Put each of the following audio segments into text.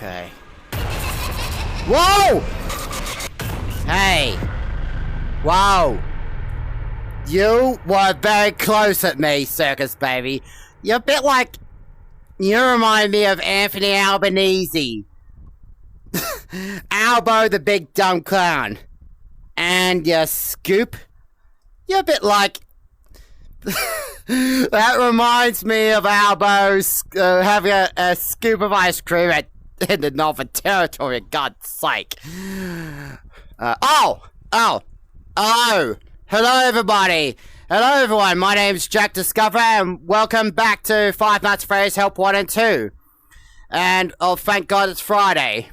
Okay. Whoa! Hey! Whoa! You were very close at me, circus baby. You're a bit like... You remind me of Anthony Albanese. Albo the big dumb clown. And your Scoop. You're a bit like... That reminds me of Albo's having a scoop of ice cream in the Northern Territory, for God's sake. Hello! Hello, everybody! Hello, everyone! My name's Jack Discoverer, and welcome back to Five Nights at Freddy's Help 1 and 2. And, oh, thank God it's Friday.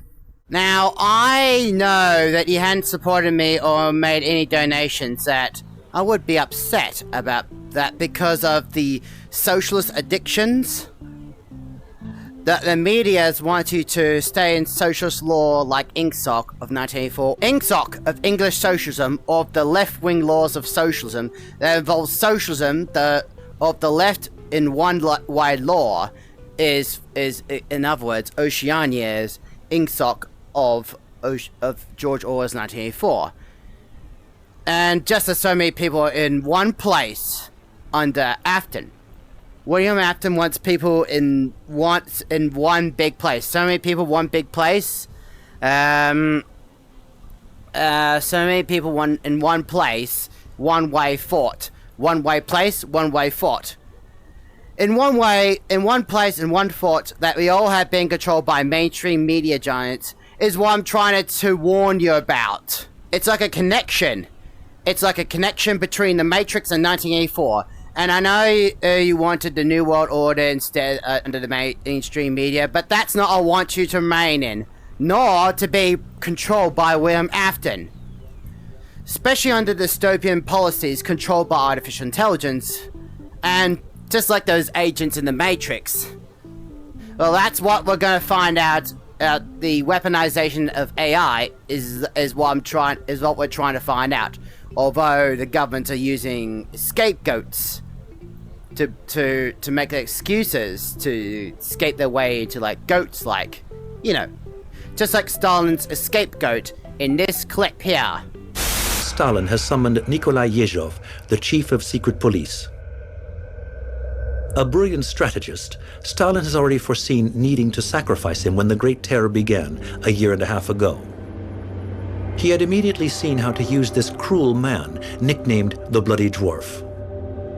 Now, I know that you hadn't supported me or made any donations that I would be upset about that because of the socialist addictions. The medias want you to stay in socialist law like INCSOC of 1984. INCSOC of English Socialism, or the left-wing laws of socialism that involves socialism of the left in one-wide law is in other words Oceania's INCSOC of George Orwell's 1984. And just as so many people are in one place under Afton. William Afton wants people in one big place. So many people, one big place. So many people in one place, one way fought. One way place, one way fought. In one way, in one place, in one fought that we all have been controlled by mainstream media giants is what I'm trying to warn you about. It's like a connection. It's like a connection between the Matrix and 1984. And I know you wanted the New World Order instead under the mainstream media, but that's not what I want you to remain in. Nor to be controlled by William Afton. Especially under dystopian policies controlled by artificial intelligence. And just like those agents in the Matrix. Well, that's what we're going to find out. The weaponization of AI is what we're trying to find out. Although the governments are using scapegoats to make excuses to escape their way into like goats, like, you know, just like Stalin's scapegoat in this clip here. Stalin has summoned Nikolai Yezhov, the chief of secret police. A brilliant strategist, Stalin has already foreseen needing to sacrifice him when the Great Terror began a year and a half ago. He had immediately seen how to use this cruel man, nicknamed the Bloody Dwarf.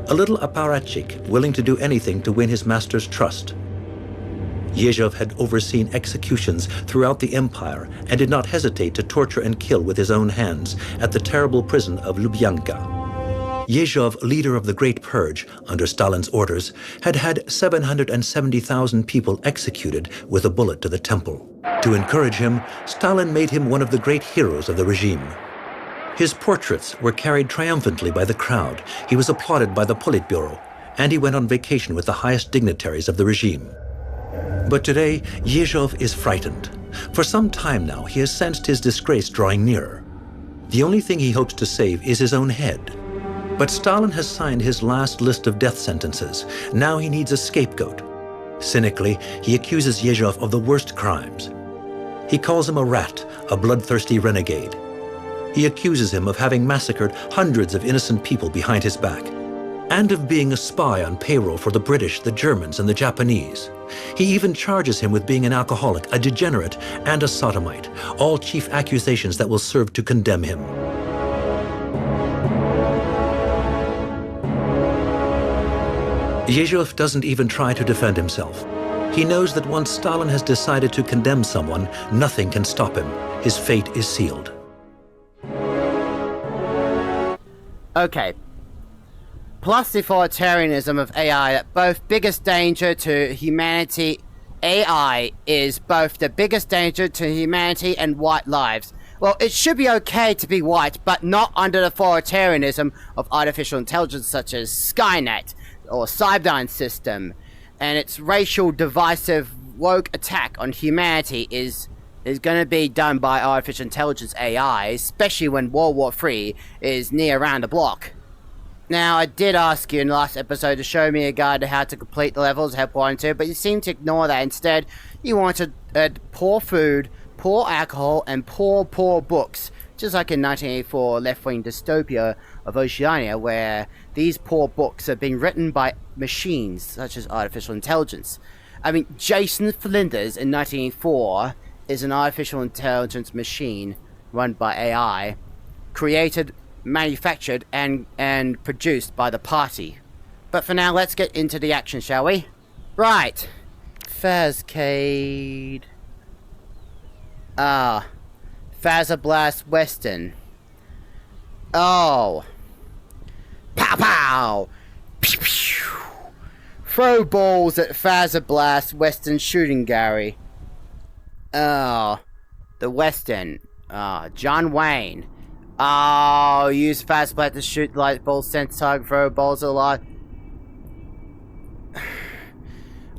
A little apparatchik willing to do anything to win his master's trust. Yezhov had overseen executions throughout the empire and did not hesitate to torture and kill with his own hands at the terrible prison of Lubyanka. Yezhov, leader of the Great Purge, under Stalin's orders, had had 770,000 people executed with a bullet to the temple. To encourage him, Stalin made him one of the great heroes of the regime. His portraits were carried triumphantly by the crowd. He was applauded by the Politburo, and he went on vacation with the highest dignitaries of the regime. But today, Yezhov is frightened. For some time now, he has sensed his disgrace drawing nearer. The only thing he hopes to save is his own head. But Stalin has signed his last list of death sentences. Now he needs a scapegoat. Cynically, he accuses Yezhov of the worst crimes. He calls him a rat, a bloodthirsty renegade. He accuses him of having massacred hundreds of innocent people behind his back, and of being a spy on payroll for the British, the Germans, and the Japanese. He even charges him with being an alcoholic, a degenerate, and a sodomite, all chief accusations that will serve to condemn him. Yezhov doesn't even try to defend himself. He knows that once Stalin has decided to condemn someone, nothing can stop him. His fate is sealed. Okay. Plus the authoritarianism of AI, that both biggest danger to humanity. AI is both the biggest danger to humanity and white lives. Well, it should be okay to be white, but not under the authoritarianism of artificial intelligence such as Skynet or Cyberdyne system, and its racial divisive woke attack on humanity is going to be done by artificial intelligence AI, especially when World War III is near around the block. Now, I did ask you in the last episode to show me a guide to how to complete the levels, help 1 and 2, but you seem to ignore that. Instead, you wanted poor food, poor alcohol, and poor books. Just like in 1984 left-wing dystopia of Oceania, where these poor books are being written by machines, such as artificial intelligence. I mean, Jason Flinders in 1984 is an artificial intelligence machine run by AI, created, manufactured, and produced by the party. But for now, let's get into the action, shall we? Right. Fazcade. Fazerblast Western. Oh. Pow pow! Pew pew! Throw balls at Fazerblast Western shooting gallery. Oh. The Western. John Wayne. Oh, use Fazerblast to shoot light balls, send target, throw balls a lot.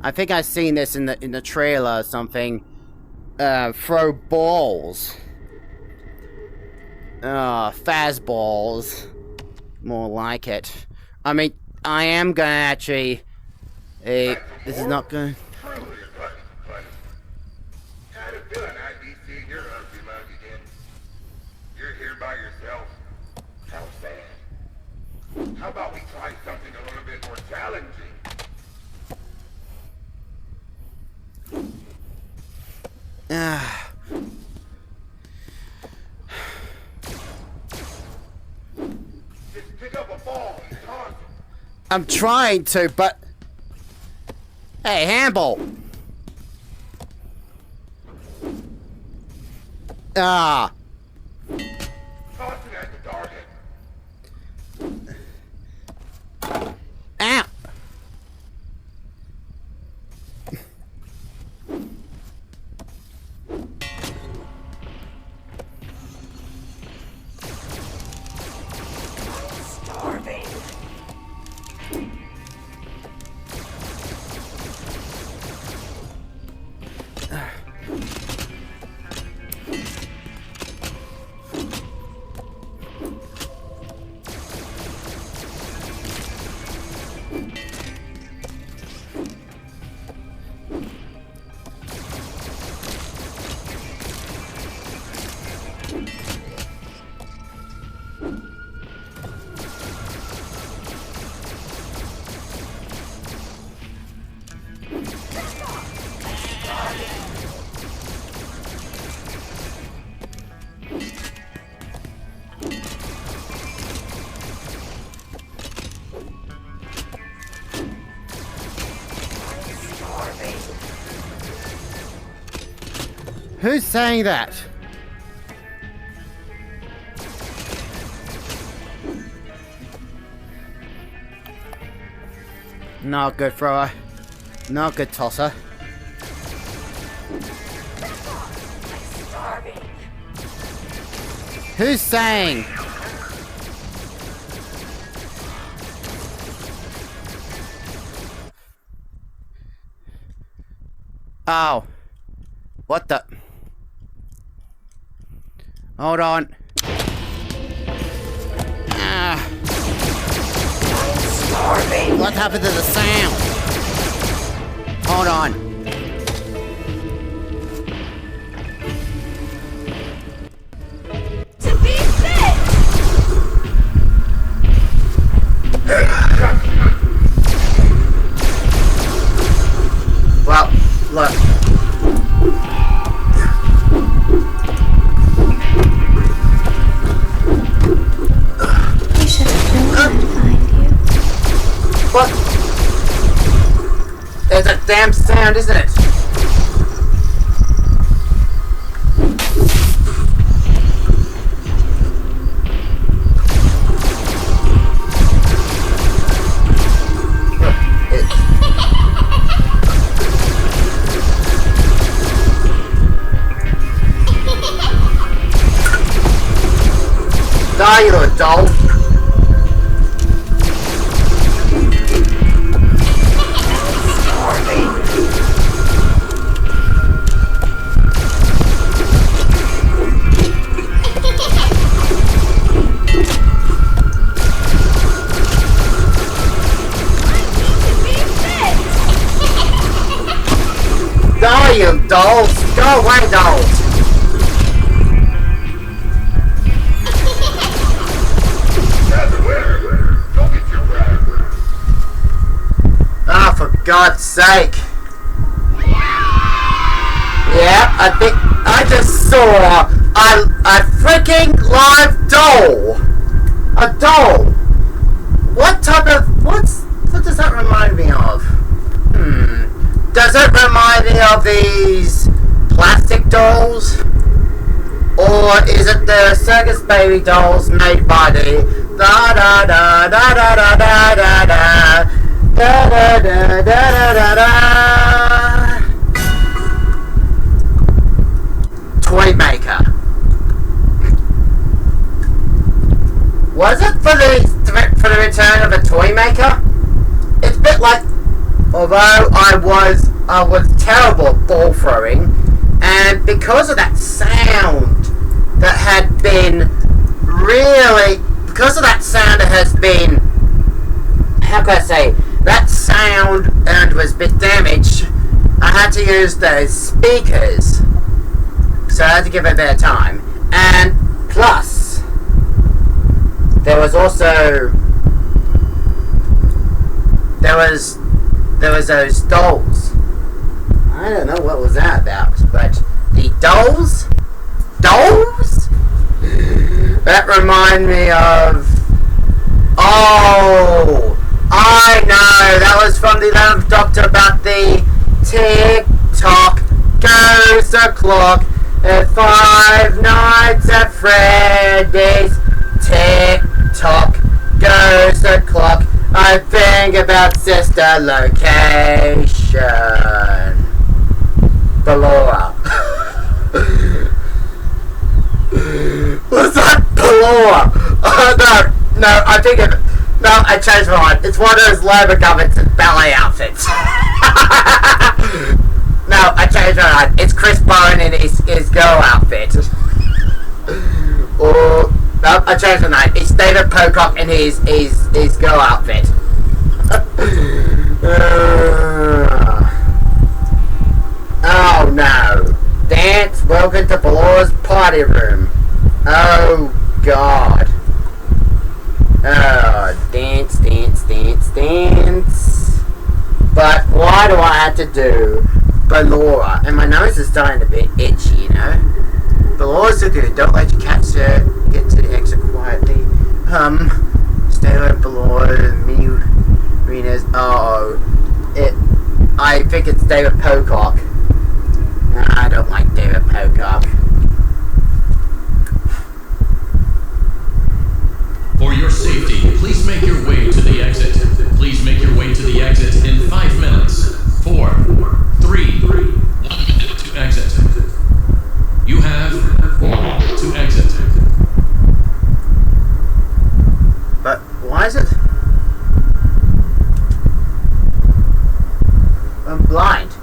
I think I've seen this in the trailer or something. Throw balls. Fazballs. More like it. I mean, I am gonna actually... this is not gonna... You're here by yourself. How sad. How about we try something a little bit more challenging? Just pick up a ball and toss it. I'm trying to, but... Hey, handball! Toss it at the target. Ow! Starving. Who's saying that? Not good thrower. Not good tosser. Who's saying? Oh. What the? Hold on. What happened to the sound? Hold on. To be fit! Well, look. We should have known to find you. What? There's a damn sound, isn't it? Die, you little doll! Go away, dolls! Go get your bread. Ah, for God's sake. Yeah, I think I just saw a freaking live doll. A doll. What does that remind me of? Does it remind me of these plastic dolls? Or is it the circus baby dolls made by the da da da da da da da da da da da da da da da toy maker? Was it for the return of a toy maker? It's a bit like, although I was terrible at ball throwing, and because of that sound that had been how can I say, that sound and was a bit damaged, I had to use those speakers, so I had to give it a bit of time. And plus, there was those dolls. I don't know what was that about, but the dolls that remind me of, oh, I know, that was from the 11th Doctor about the tick-tock goes the clock at 5 Nights at Freddy's. Tick-tock goes the clock, I think about sister location. Ballora. What's that? Ballora? Oh, no, I think it. No, I changed my mind. It's one of those Labour government's ballet outfits. No, I changed my mind. It's Chris Bowen in his girl outfit. Or no, I changed my mind. It's David Pocock in his girl outfit. Oh no. Dance, welcome to Ballora's party room. Oh God. Oh, dance, dance, dance, dance. But why do I have to do Ballora? And my nose is starting to be itchy, you know? Ballora's so good. Don't let your cats get to the exit quietly. Stay away from Ballora, mini arenas. Oh, I think it's David Pocock. I don't like David Pocock. For your safety, please make your way to the exit. Please make your way to the exit in 5 minutes. 4, 3, 1 minute to exit. You have 1 minute to exit. But why is it? I'm blind.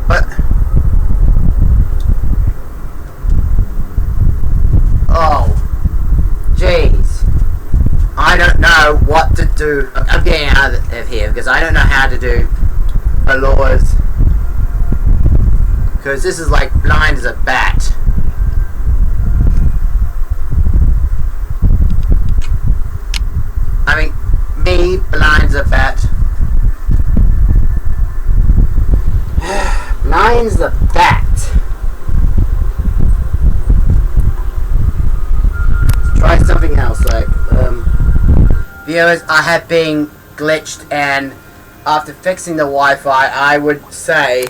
But oh, jeez, I don't know what to do. I'm getting out of here because I don't know how to do Ballora's, because this is like blind as a bat. I mean, me blind as a bat. Blind's the bat. Let's try something else, like, viewers, I have been glitched, and after fixing the Wi-Fi, I would say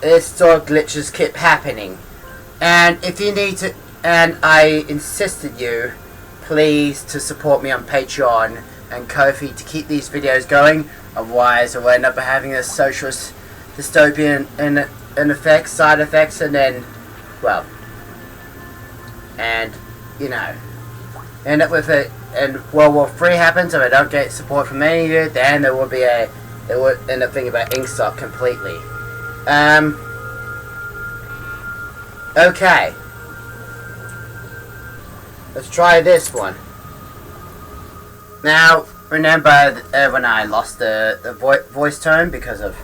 this sort of glitches keep happening. And if you need to, and I insisted you, please to support me on Patreon and Ko-fi to keep these videos going, otherwise I will end up having a socialist dystopian and effects, side effects, and then, well, and, you know, end up with it, and World War III happens, if I don't get support from any of you, then there will be it would end up thinking about Inkstock completely. Okay. Let's try this one. Now, remember when I lost the voice tone because of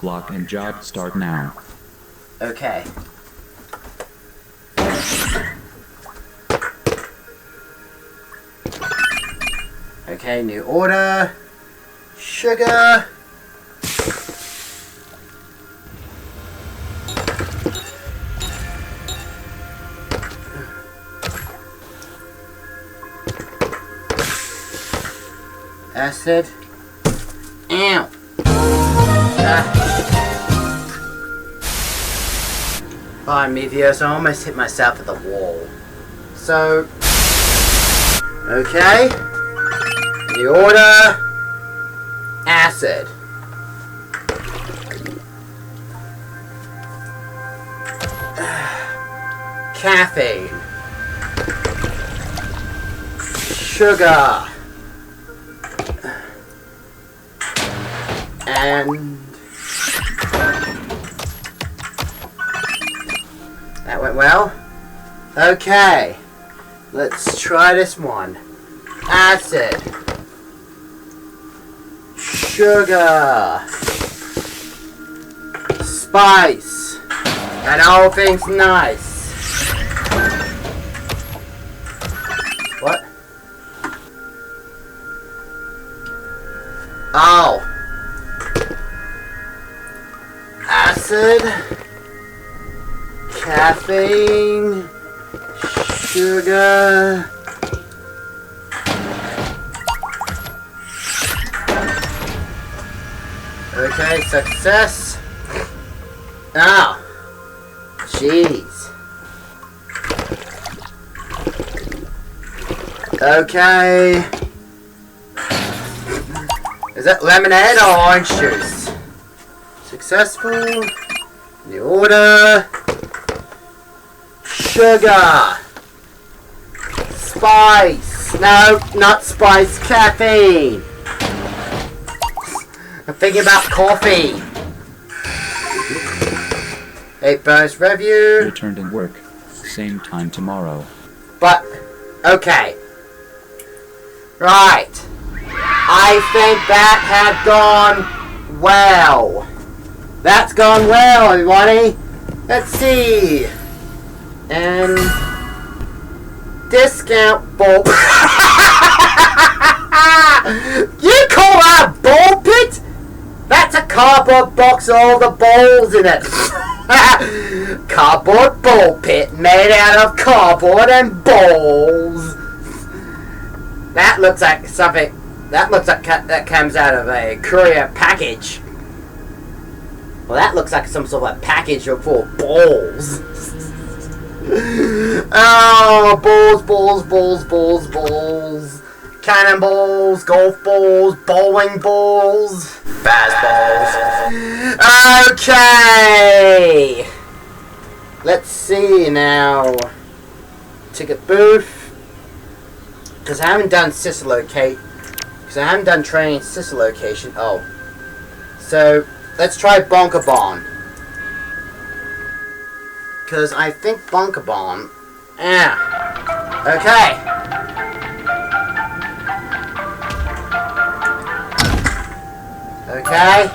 clock and job start now. Okay. Okay, new order. Sugar. Acid. Ow. Pardon me, viewers, I almost hit myself at the wall. So, okay. The order. Acid. Caffeine. Sugar. And that went well. Okay, let's try this one. Acid, sugar, spice, and all things nice. What? Oh. Acid, caffeine, sugar, okay, success. Oh, jeez. Okay, is that lemonade or orange juice? Successful. The order. Sugar. Spice. No, not spice. Caffeine. I'm thinking about coffee. 8 bonus review. Returned in work. Same time tomorrow. But, okay. Right. I think that had gone well. That's gone well, everybody. Let's see. And discount bulb. You call that ball pit? That's a cardboard box with all the balls in it. Cardboard ball pit made out of cardboard and balls. That looks like something. That looks like that comes out of a courier package. Well, that looks like some sort of a package full of balls. Oh, balls. Cannonballs, golf balls, bowling balls, fastballs. Okay. Let's see now. Ticket booth. Because I haven't done sister location. Because I haven't done training sister location. Oh. So, let's try Bonkerbon. Because I think Bonkerbon. Yeah. Okay. Okay.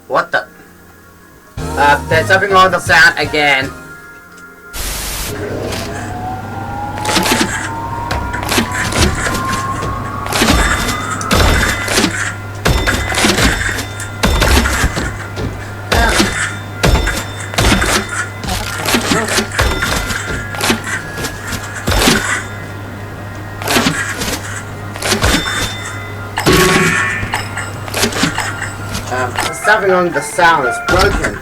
What the? There's something wrong with the sound again. Something wrong with the sound, it's broken.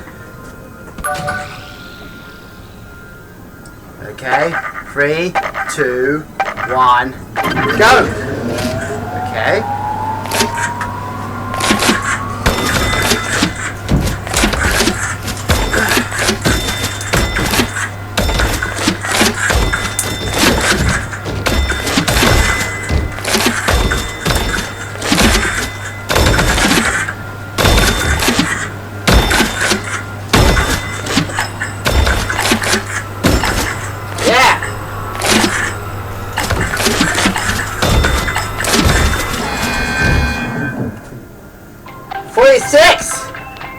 Okay, 3, 2, 1, go! Okay. 6!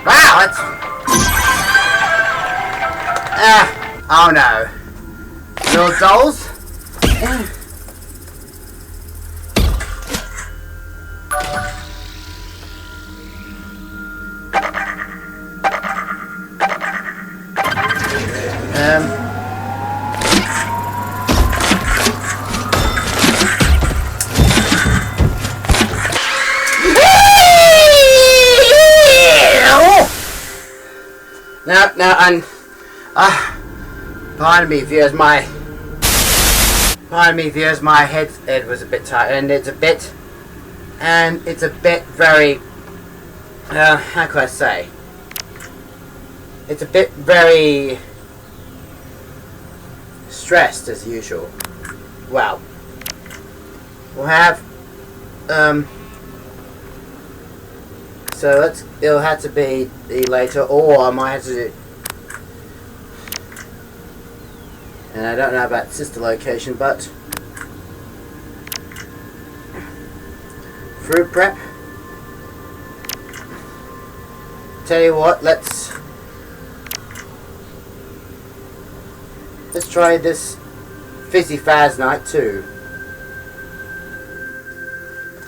Wow, that's... oh no. Little dolls? No, and pardon me, viewers, my head was a bit tight, and it's a bit very, how can I say? It's a bit very stressed as usual. Well, we'll have, so it'll have to be later, or I might have to do, and I don't know about sister location, but fruit prep. Tell you what, let's try this Fizzy Faz Night too,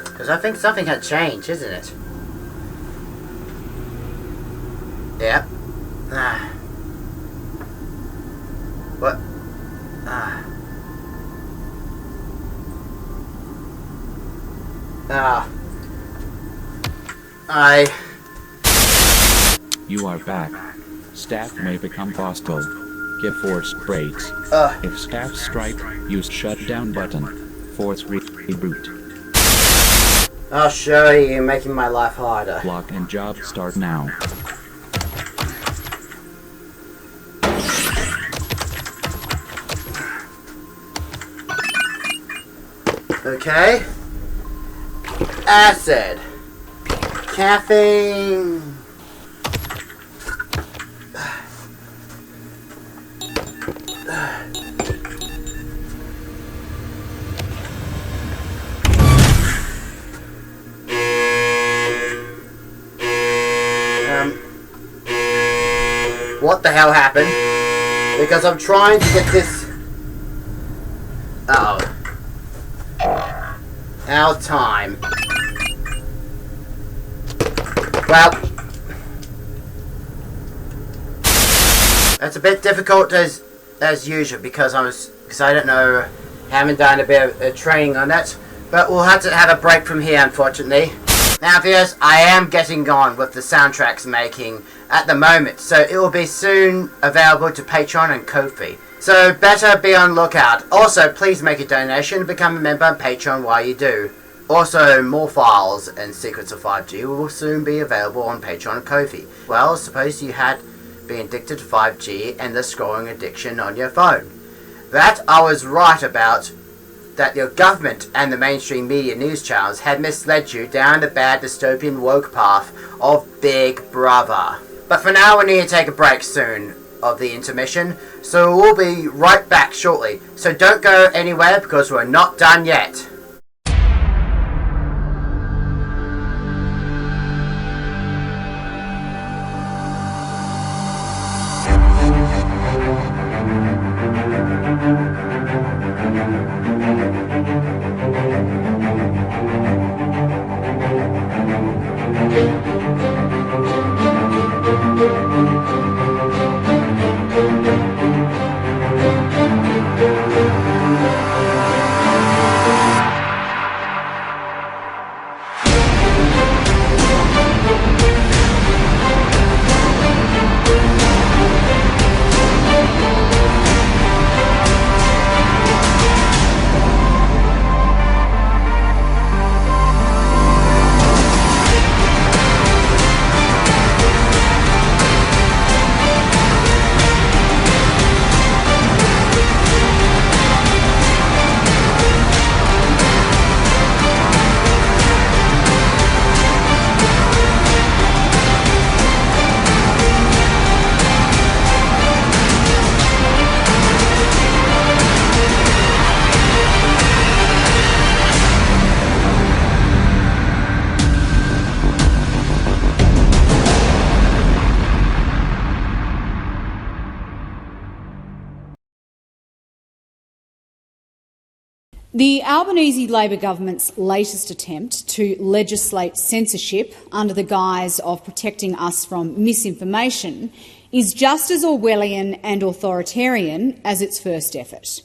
because I think something had changed, isn't it? Yep. What? You are back. Staff may become hostile. Give force breaks. If staff strike, use shutdown button. Force reboot. Oh, sure, you're making my life harder. Lock and job start now. Okay. Acid. Caffeine. What the hell happened? Because I'm trying to get this... Uh-oh. Our time. Well, that's a bit difficult as usual because I don't know, haven't done a bit of training on that. But we'll have to have a break from here, unfortunately. Now, viewers, I am getting on with the soundtracks making at the moment, so it will be soon available to Patreon and Ko-fi. So better be on lookout. Also, please make a donation and become a member on Patreon while you do. Also, more files and Secrets of 5G will soon be available on Patreon and Ko-fi. Well, suppose you had been addicted to 5G and the scrolling addiction on your phone. That I was right about, that your government and the mainstream media news channels had misled you down the bad dystopian woke path of Big Brother. But for now, we need to take a break soon of the intermission, so we'll be right back shortly. So don't go anywhere because we're not done yet. The Albanese Labor government's latest attempt to legislate censorship under the guise of protecting us from misinformation is just as Orwellian and authoritarian as its first effort.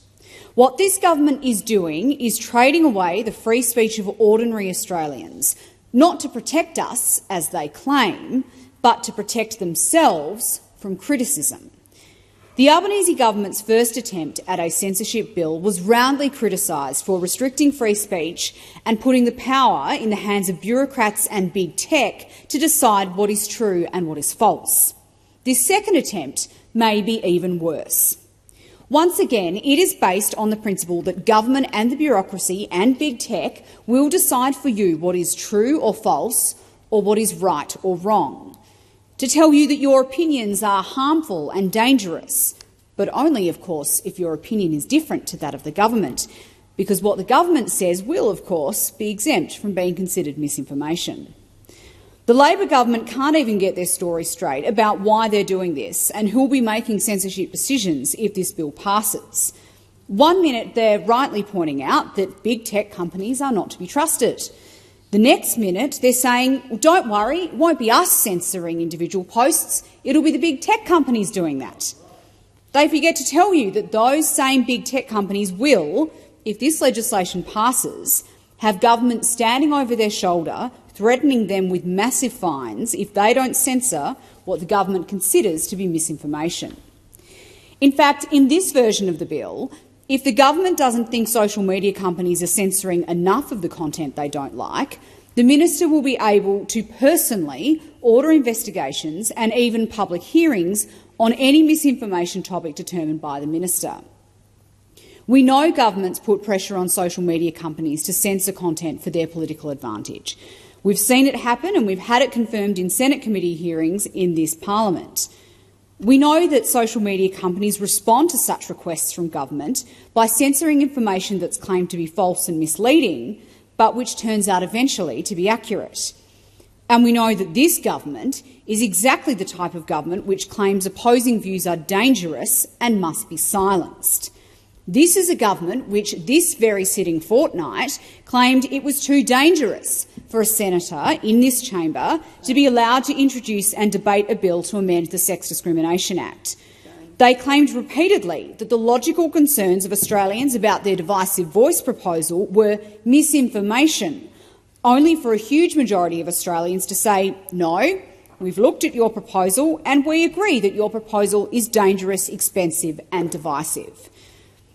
What this government is doing is trading away the free speech of ordinary Australians, not to protect us, as they claim, but to protect themselves from criticism. The Albanese government's first attempt at a censorship bill was roundly criticised for restricting free speech and putting the power in the hands of bureaucrats and big tech to decide what is true and what is false. This second attempt may be even worse. Once again, it is based on the principle that government and the bureaucracy and big tech will decide for you what is true or false, or what is right or wrong, to tell you that your opinions are harmful and dangerous, but only, of course, if your opinion is different to that of the government, because what the government says will, of course, be exempt from being considered misinformation. The Labor government can't even get their story straight about why they're doing this and who will be making censorship decisions if this bill passes. One minute they're rightly pointing out that big tech companies are not to be trusted. The next minute they're saying, well, don't worry, it won't be us censoring individual posts, it'll be the big tech companies doing that. They forget to tell you that those same big tech companies will, if this legislation passes, have government standing over their shoulder, threatening them with massive fines if they don't censor what the government considers to be misinformation. In fact, in this version of the bill, if the government doesn't think social media companies are censoring enough of the content they don't like, the minister will be able to personally order investigations and even public hearings on any misinformation topic determined by the minister. We know governments put pressure on social media companies to censor content for their political advantage. We've seen it happen and we've had it confirmed in Senate committee hearings in this parliament. We know that social media companies respond to such requests from government by censoring information that's claimed to be false and misleading, but which turns out eventually to be accurate. And we know that this government is exactly the type of government which claims opposing views are dangerous and must be silenced. This is a government which this very sitting fortnight claimed it was too dangerous for a senator in this chamber to be allowed to introduce and debate a bill to amend the Sex Discrimination Act. They claimed repeatedly that the logical concerns of Australians about their divisive voice proposal were misinformation, only for a huge majority of Australians to say, no, we've looked at your proposal and we agree that your proposal is dangerous, expensive and divisive.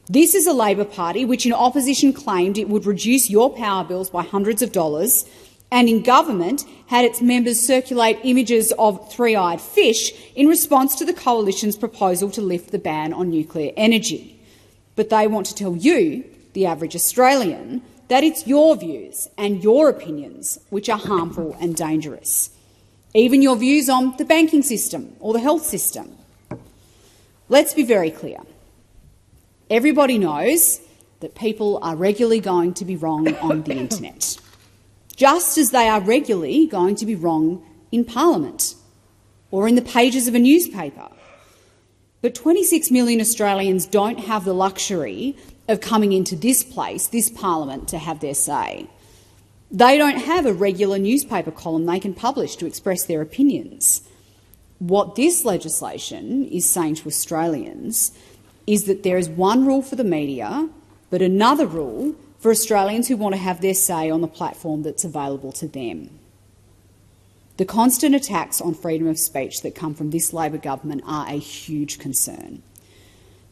This is a Labor Party which in opposition claimed it would reduce your power bills by hundreds of dollars and in government had its members circulate images of three-eyed fish in response to the coalition's proposal to lift the ban on nuclear energy. But they want to tell you, the average Australian, that it's your views and your opinions which are harmful and dangerous. Even your views on the banking system or the health system. Let's be very clear. Everybody knows that people are regularly going to be wrong on the internet, just as they are regularly going to be wrong in Parliament or in the pages of a newspaper. But 26 million Australians don't have the luxury of coming into this place, this Parliament, to have their say. They don't have a regular newspaper column they can publish to express their opinions. What this legislation is saying to Australians is that there is one rule for the media, but another rule for Australians who want to have their say on the platform that's available to them. The constant attacks on freedom of speech that come from this Labor government are a huge concern.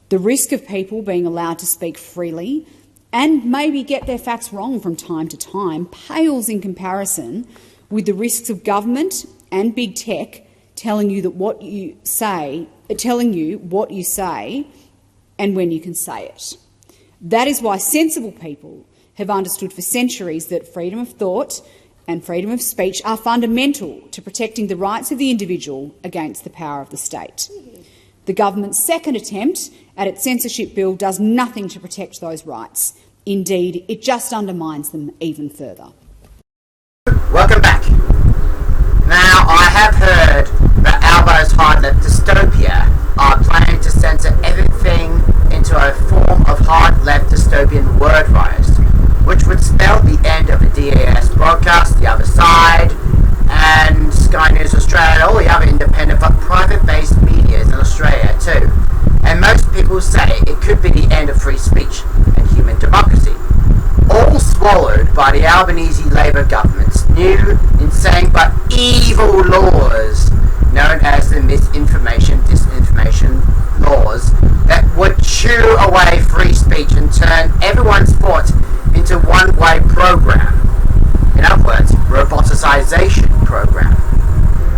The risk of people being allowed to speak freely and maybe get their facts wrong from time to time pales in comparison with the risks of government and big tech telling you what you say and when you can say it. That is why sensible people have understood for centuries that freedom of thought and freedom of speech are fundamental to protecting the rights of the individual against the power of the state. The government's second attempt at its censorship bill does nothing to protect those rights. Indeed, it just undermines them even further. Welcome back. Now, I have heard that Albo's hard-left dystopia are planning to censor everything into a form of hard-left dystopian word roast. people say it could be the end of free speech and human democracy. All swallowed by the Albanese Labour government's new, insane but evil laws known as the disinformation laws that would chew away free speech and turn everyone's thought into one-way program. In other words, roboticization program.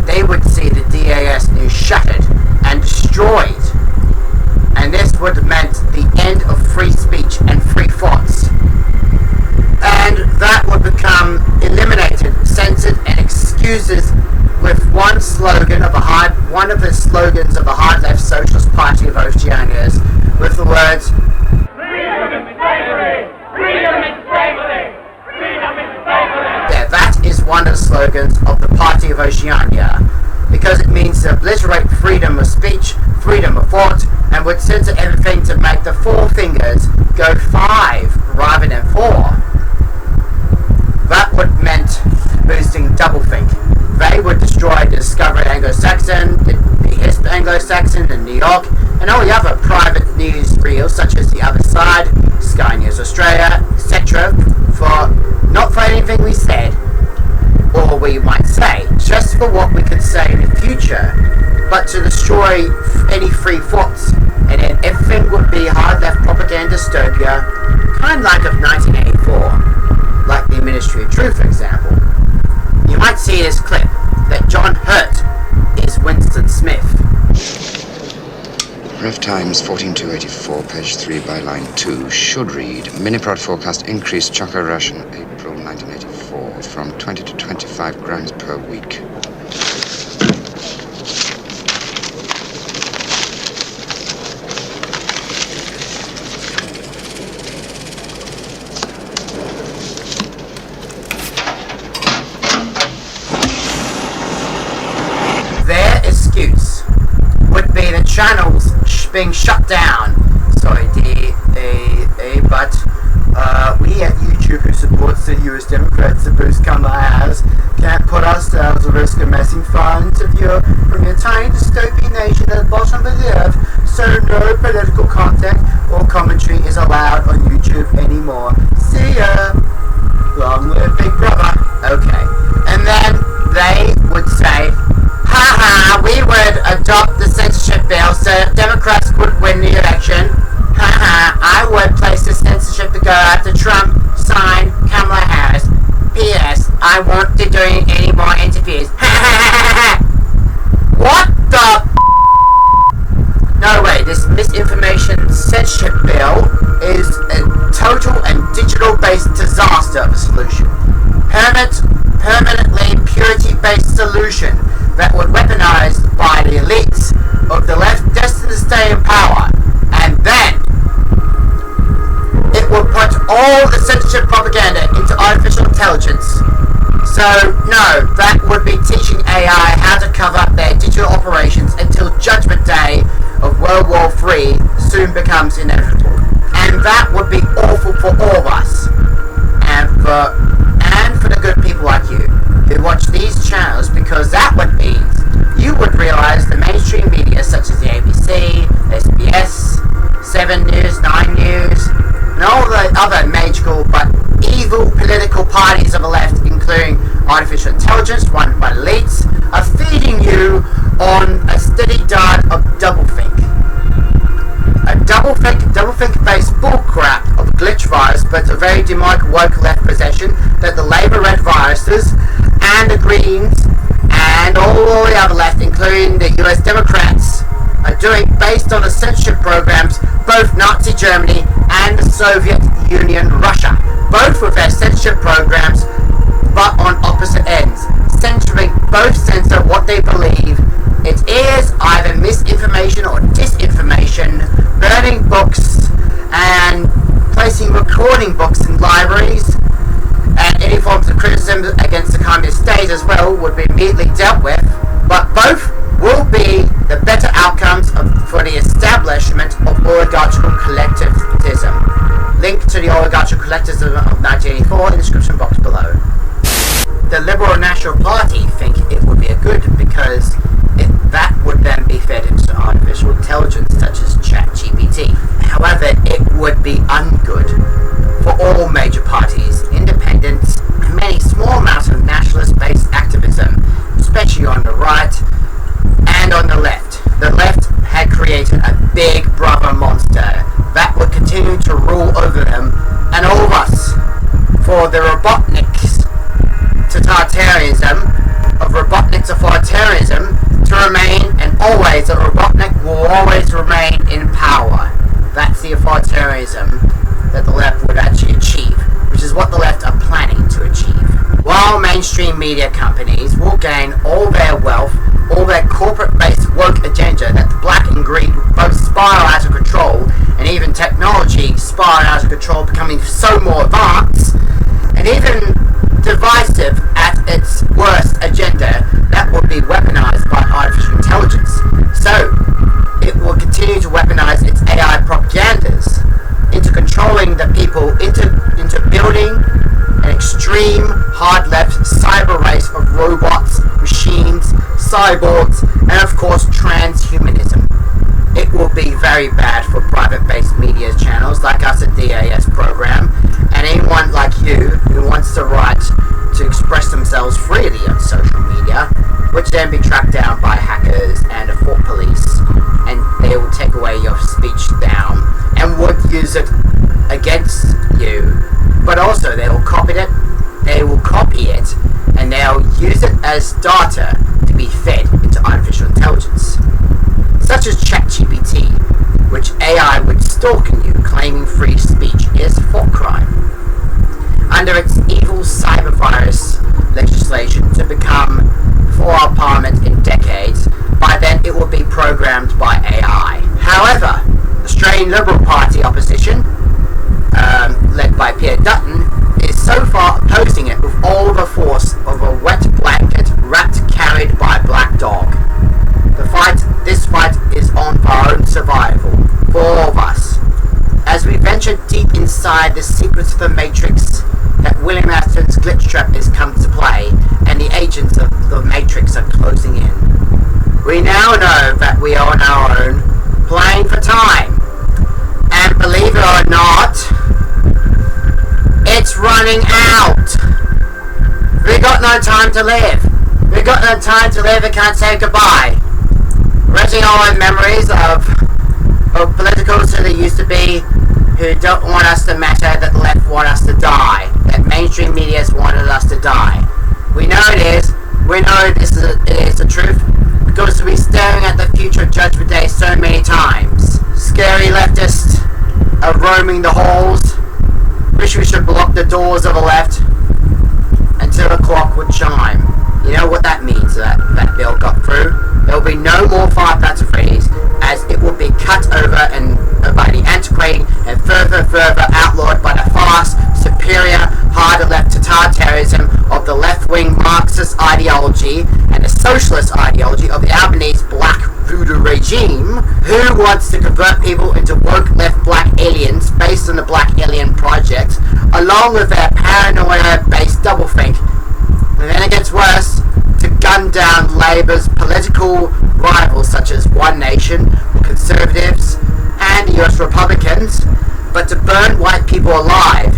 They would see the DAS news shuttered and destroyed. And this would have meant the end of free speech and free thoughts. And that would become eliminated, censored, and excuses with one of the slogans of the hard left Socialist Party of Oceania's, with the words, "Freedom and slavery! Freedom and slavery! Freedom and slavery!" Yeah, that is one of the slogans of the Party of Oceania, because it means to obliterate freedom of speech, freedom of thought, and would censor everything to make the four fingers go 5 rather than 4. That would meant boosting doublethink. They would destroy the Discovery Anglo-Saxon, the Hisp Anglo-Saxon in New York, and all the other private news reels such as The Other Side, Sky News Australia, etc. Not for anything we said, or we might say, just for what we could say in the future, but to destroy any free thoughts, and then everything would be hard left propaganda dystopia, kind of like of 1984, like the Ministry of Truth, for example. You might see this clip that John Hurt is Winston Smith. Ref Times 14284, page 3 by line 2 should read, Miniprod forecast increased chocolate ration April 1984 from 20 to 25 grams per week. Their excuse would be the channels being shut down. Sorry, but we at YouTube, who supports the US Democrats to boost Kamala Harris, can't put ourselves at risk of messing funds from your tiny dystopian nation at the bottom of the earth, so no political content or commentary is allowed on YouTube anymore. See ya! Long live Big Brother. Okay. And then they would say, haha, we would adopt the censorship bill so Democrats would win the election. Haha, I would place the censorship to go after Trump, sign Kamala Harris. P.S. I won't be doing any more interviews. What the No way, this misinformation censorship bill is a total and digital-based disaster of a solution. Permanently purity-based solution that would weaponized by the elites of the left destined to stay in power, and then it would put all the censorship propaganda into artificial intelligence. So no, that would be teaching AI how to cover up their digital operations until Judgment Day of World War III soon becomes inevitable. And that would be awful for all of us, and for the good people like you who watch these channels, because that would mean you would realize the mainstream media such as the ABC, SBS, 7 News, 9 News, and all the other magical but evil political parties of the left, including artificial intelligence run by elites, are feeding you on a steady diet of doublethink. A doublethink-based bullcrap of glitch virus, but a very demonic woke left possession that the Labour-led viruses and the Greens and all the other left, including the US Democrats, are doing based on the censorship programs both Nazi Germany and the Soviet Union Russia, both with their censorship programs but on opposite ends, both censor what they believe. It is either misinformation or disinformation, burning books and placing recording books in libraries, and any forms of criticism against the communist state as well would be immediately dealt with, but both will be the better outcomes for the establishment of oligarchical collectivism. Link to the oligarchical collectivism of 1984 in the description box below. The Liberal National Party think it would be a good because that would then be fed into artificial intelligence such as ChatGPT. be. However, it would be ungood for all major parties, independents, and many small amounts of nationalist-based activism, especially on the right and on the left. The left had created a big brother monster that would continue to rule over them and all of us. For the Robotniks authoritarianism to remain, and always a Robotnik will always remain in power. That's the authoritarianism that the left would actually achieve, which is what the left are planning to achieve. While mainstream media companies will gain all their wealth, all their corporate-based woke agenda that the black and green both spiral out of control, and even technology spiraling out of control, becoming so more advanced, and even divisive at its worst agenda that will be weaponized by artificial intelligence. So, it will continue to weaponize its AI propagandas into controlling the people, into building an extreme hard-left cyber race of robots, machines, cyborgs, and of course transhumanism. It will be very bad for private-based media channels like us at DAS program, and anyone like you who wants the right to express themselves freely on social media, which then be tracked down by hackers and a thought police, and they will take away your speech down and would use it against you. But also they will copy it, and they'll use it as data to be fed into artificial intelligence, such as ChatGPT, which AI would stalk you, claiming free speech is thought crime. Under its evil cyber virus legislation to become for our parliament in decades, by then it will be programmed by AI. However, the Australian Liberal Party opposition, led by Pierre Dutton, is so far opposing it with all the force of a wet blanket carried by a black dog. This fight is on our own survival, for all of us. As we venture deep inside the secrets of the Matrix, that William Afton's glitch trap has come to play, and the agents of the Matrix are closing in. We now know that we are on our own, playing for time. And believe it or not, it's running out. We got no time to live. We got no time to live and can't say goodbye. Retching all our memories of politicals who they used to be, who don't want us to matter, that the left want us to die, that mainstream media has wanted us to die. We know it is. We know it is the truth, because we're staring at the future of Judgment Day so many times. Scary leftists are roaming the halls. Wish we should block the doors of the left until the clock would chime. You know what that means, that bill got through? There will be no more Five Nights at Freddy's, as it will be cut over and by the antiquated and further outlawed by the fast, superior, harder left totalitarianism of the left-wing Marxist ideology and the socialist ideology of the Albanese black voodoo regime, who wants to convert people into woke left black aliens based on the Black Alien Project, along with their paranoia-based doublethink. And then it gets worse, to gun down Labour's political rivals such as One Nation, Conservatives, and the US Republicans, but to burn white people alive,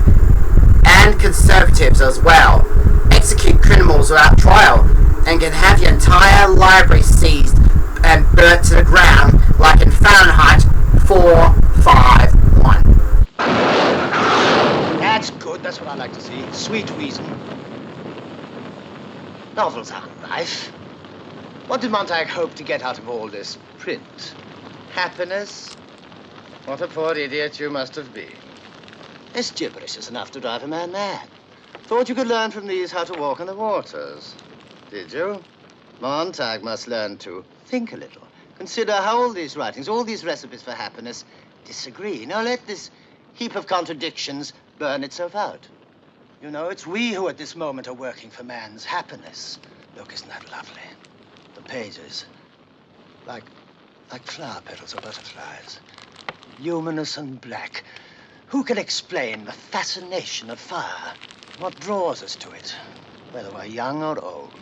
and Conservatives as well, execute criminals without trial, and can have your entire library seized and burnt to the ground like in Fahrenheit 451. That's good, that's what I like to see. Sweet reason. Novels aren't life. What did Montag hope to get out of all this print? Happiness? What a poor idiot you must have been. This gibberish is enough to drive a man mad. Thought you could learn from these how to walk on the waters. Did you? Montag must learn to think a little. Consider how all these writings, all these recipes for happiness, disagree. Now let this heap of contradictions burn itself out. You know, it's we who at this moment are working for man's happiness. Look, isn't that lovely? The pages, like flower petals or butterflies. Luminous and black. Who can explain the fascination of fire? What draws us to it, whether we're young or old?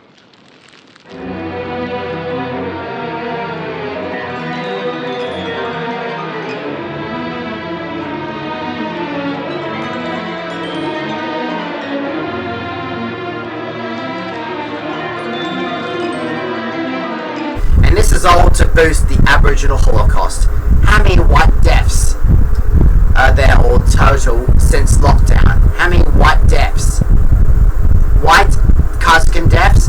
And this is all to boost the Aboriginal Holocaust. How many white deaths are there all total since lockdown? How many white deaths? White Kazakh deaths,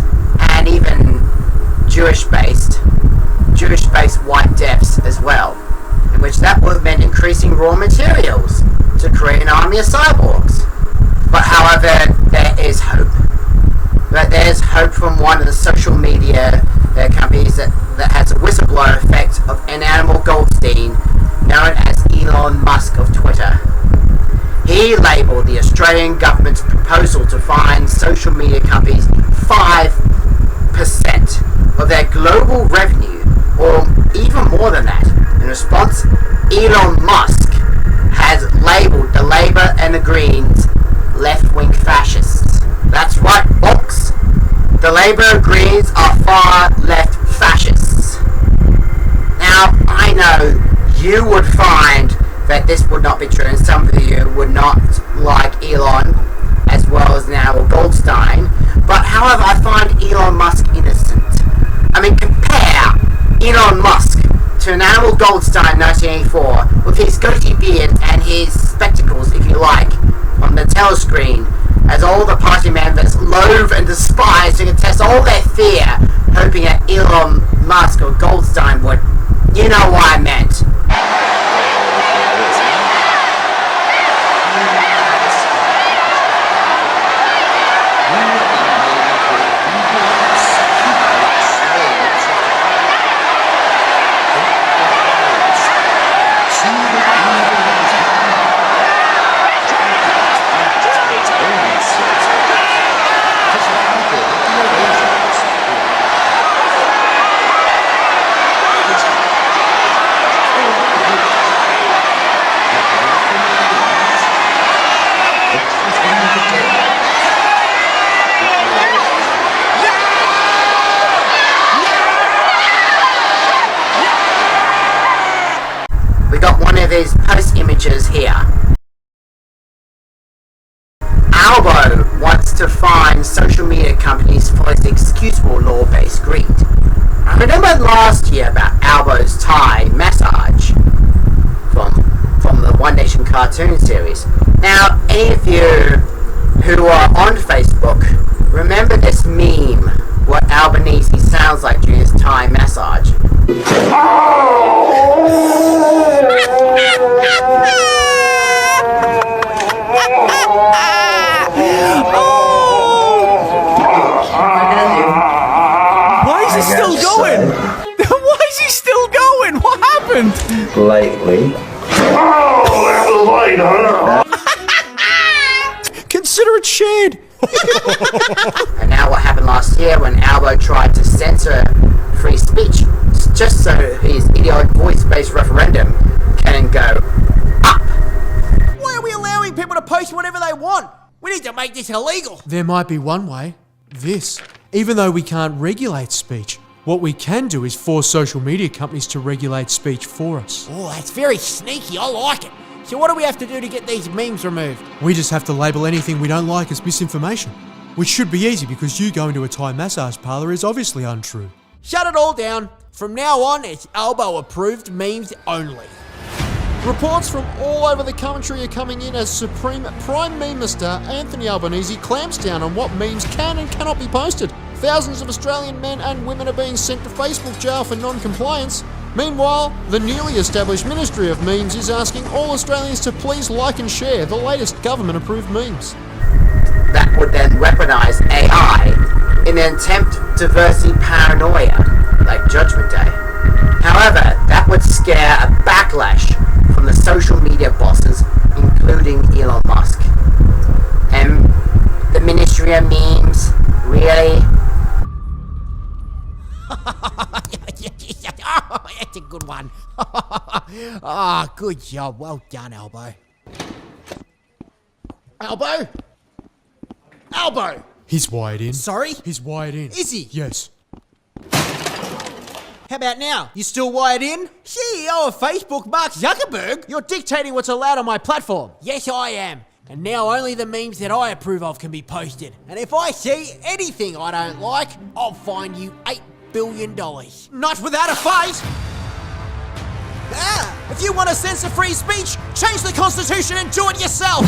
and even Jewish-based white deaths as well, in which that would have meant increasing raw materials to create an army of cyborgs. But however, there is hope. But there's hope from one of the social media companies that has a whistleblower effect of an Animal Goldstein, known as Elon Musk of Twitter. He labelled the Australian government's proposal to fine social media companies 5% of their global revenue, or even more than that. In response, Elon Musk has labelled the Labour and the Greens left-wing fascists. That's right, folks. The Labour and Greens are far-left fascists. Now, I know you would find that this would not be true, and some of you would not like Elon as well as now Goldstein, but however, I find Elon Musk innocent. I mean, compare Elon Musk to an Animal Goldstein 1984 with his goatee beard and his spectacles, if you like, on the telescreen, as all the party members loathe and despise to contest all their fear, hoping that Elon Musk or Goldstein would. You know what I meant. His post images here. Albo wants to fine social media companies for its excusable law-based greed. I remember last year about Albo's Thai massage from the One Nation cartoon series. Now, any of you who are on Facebook, remember this meme, what Albanese sounds like during his Thai massage. Why is he still going? Why is he still going? What happened? Lately. Consider it shared. And now what happened last year when Albo tried to censor free speech just so his idiotic voice-based referendum can go up. Why are we allowing people to post whatever they want? We need to make this illegal. There might be one way. This. Even though we can't regulate speech, what we can do is force social media companies to regulate speech for us. Oh, that's very sneaky. I like it. So what do we have to do to get these memes removed? We just have to label anything we don't like as misinformation, which should be easy because you going to a Thai massage parlour is obviously untrue. Shut it all down. From now on, it's Albo-approved memes only. Reports from all over the country are coming in as Supreme Prime Minister Anthony Albanese clamps down on what memes can and cannot be posted. Thousands of Australian men and women are being sent to Facebook jail for non-compliance. Meanwhile, the newly established Ministry of Memes is asking all Australians to please like and share the latest government-approved memes. That would then weaponize AI in an attempt to diversity paranoia, like Judgment Day. However, that would scare a backlash from the social media bosses, including Elon Musk. And the Ministry of Memes, really? That's a good one. Ah, good job. Well done, Albo. Albo? Albo! He's wired in. Sorry? He's wired in. Is he? Yes. How about now? You still wired in? CEO of Facebook, Mark Zuckerberg? You're dictating what's allowed on my platform. Yes, I am. And now only the memes that I approve of can be posted. And if I see anything I don't like, I'll fine you $8 billion. Not without a fight! If you want to censor free speech, change the Constitution and do it yourself!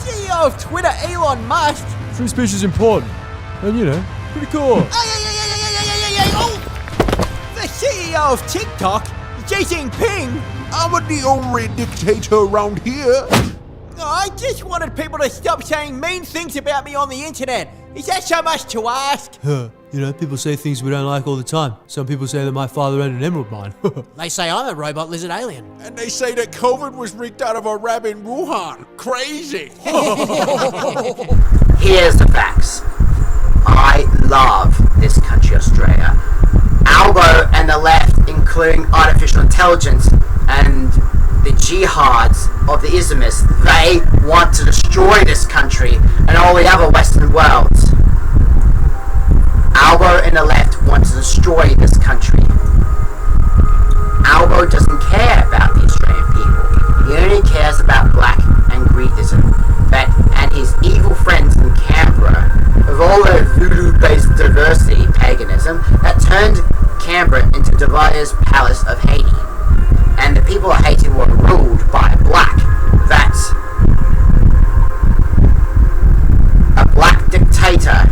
CEO of Twitter, Elon Musk. Free speech is important. And pretty cool. The CEO of TikTok, Xi Jinping. I'm the only dictator around here. I just wanted people to stop saying mean things about me on the internet. Is that so much to ask? People say things we don't like all the time. Some people say that my father owned an emerald mine. They say I'm a robot lizard alien. And they say that COVID was rigged out of a lab in Wuhan. Crazy. Here's the facts. I love this country, Australia. Albo and the left, including artificial intelligence and the jihads of the Islamists, they want to destroy this country and all the other Western worlds. Albo and the left want to destroy this country. Albo doesn't care about the Australian people. He only cares about black and Greekism. And his evil friends in Canberra, of all their voodoo-based diversity paganism, that turned Canberra into Devire's Palace of Haiti. And the people of Haiti were ruled by a black dictator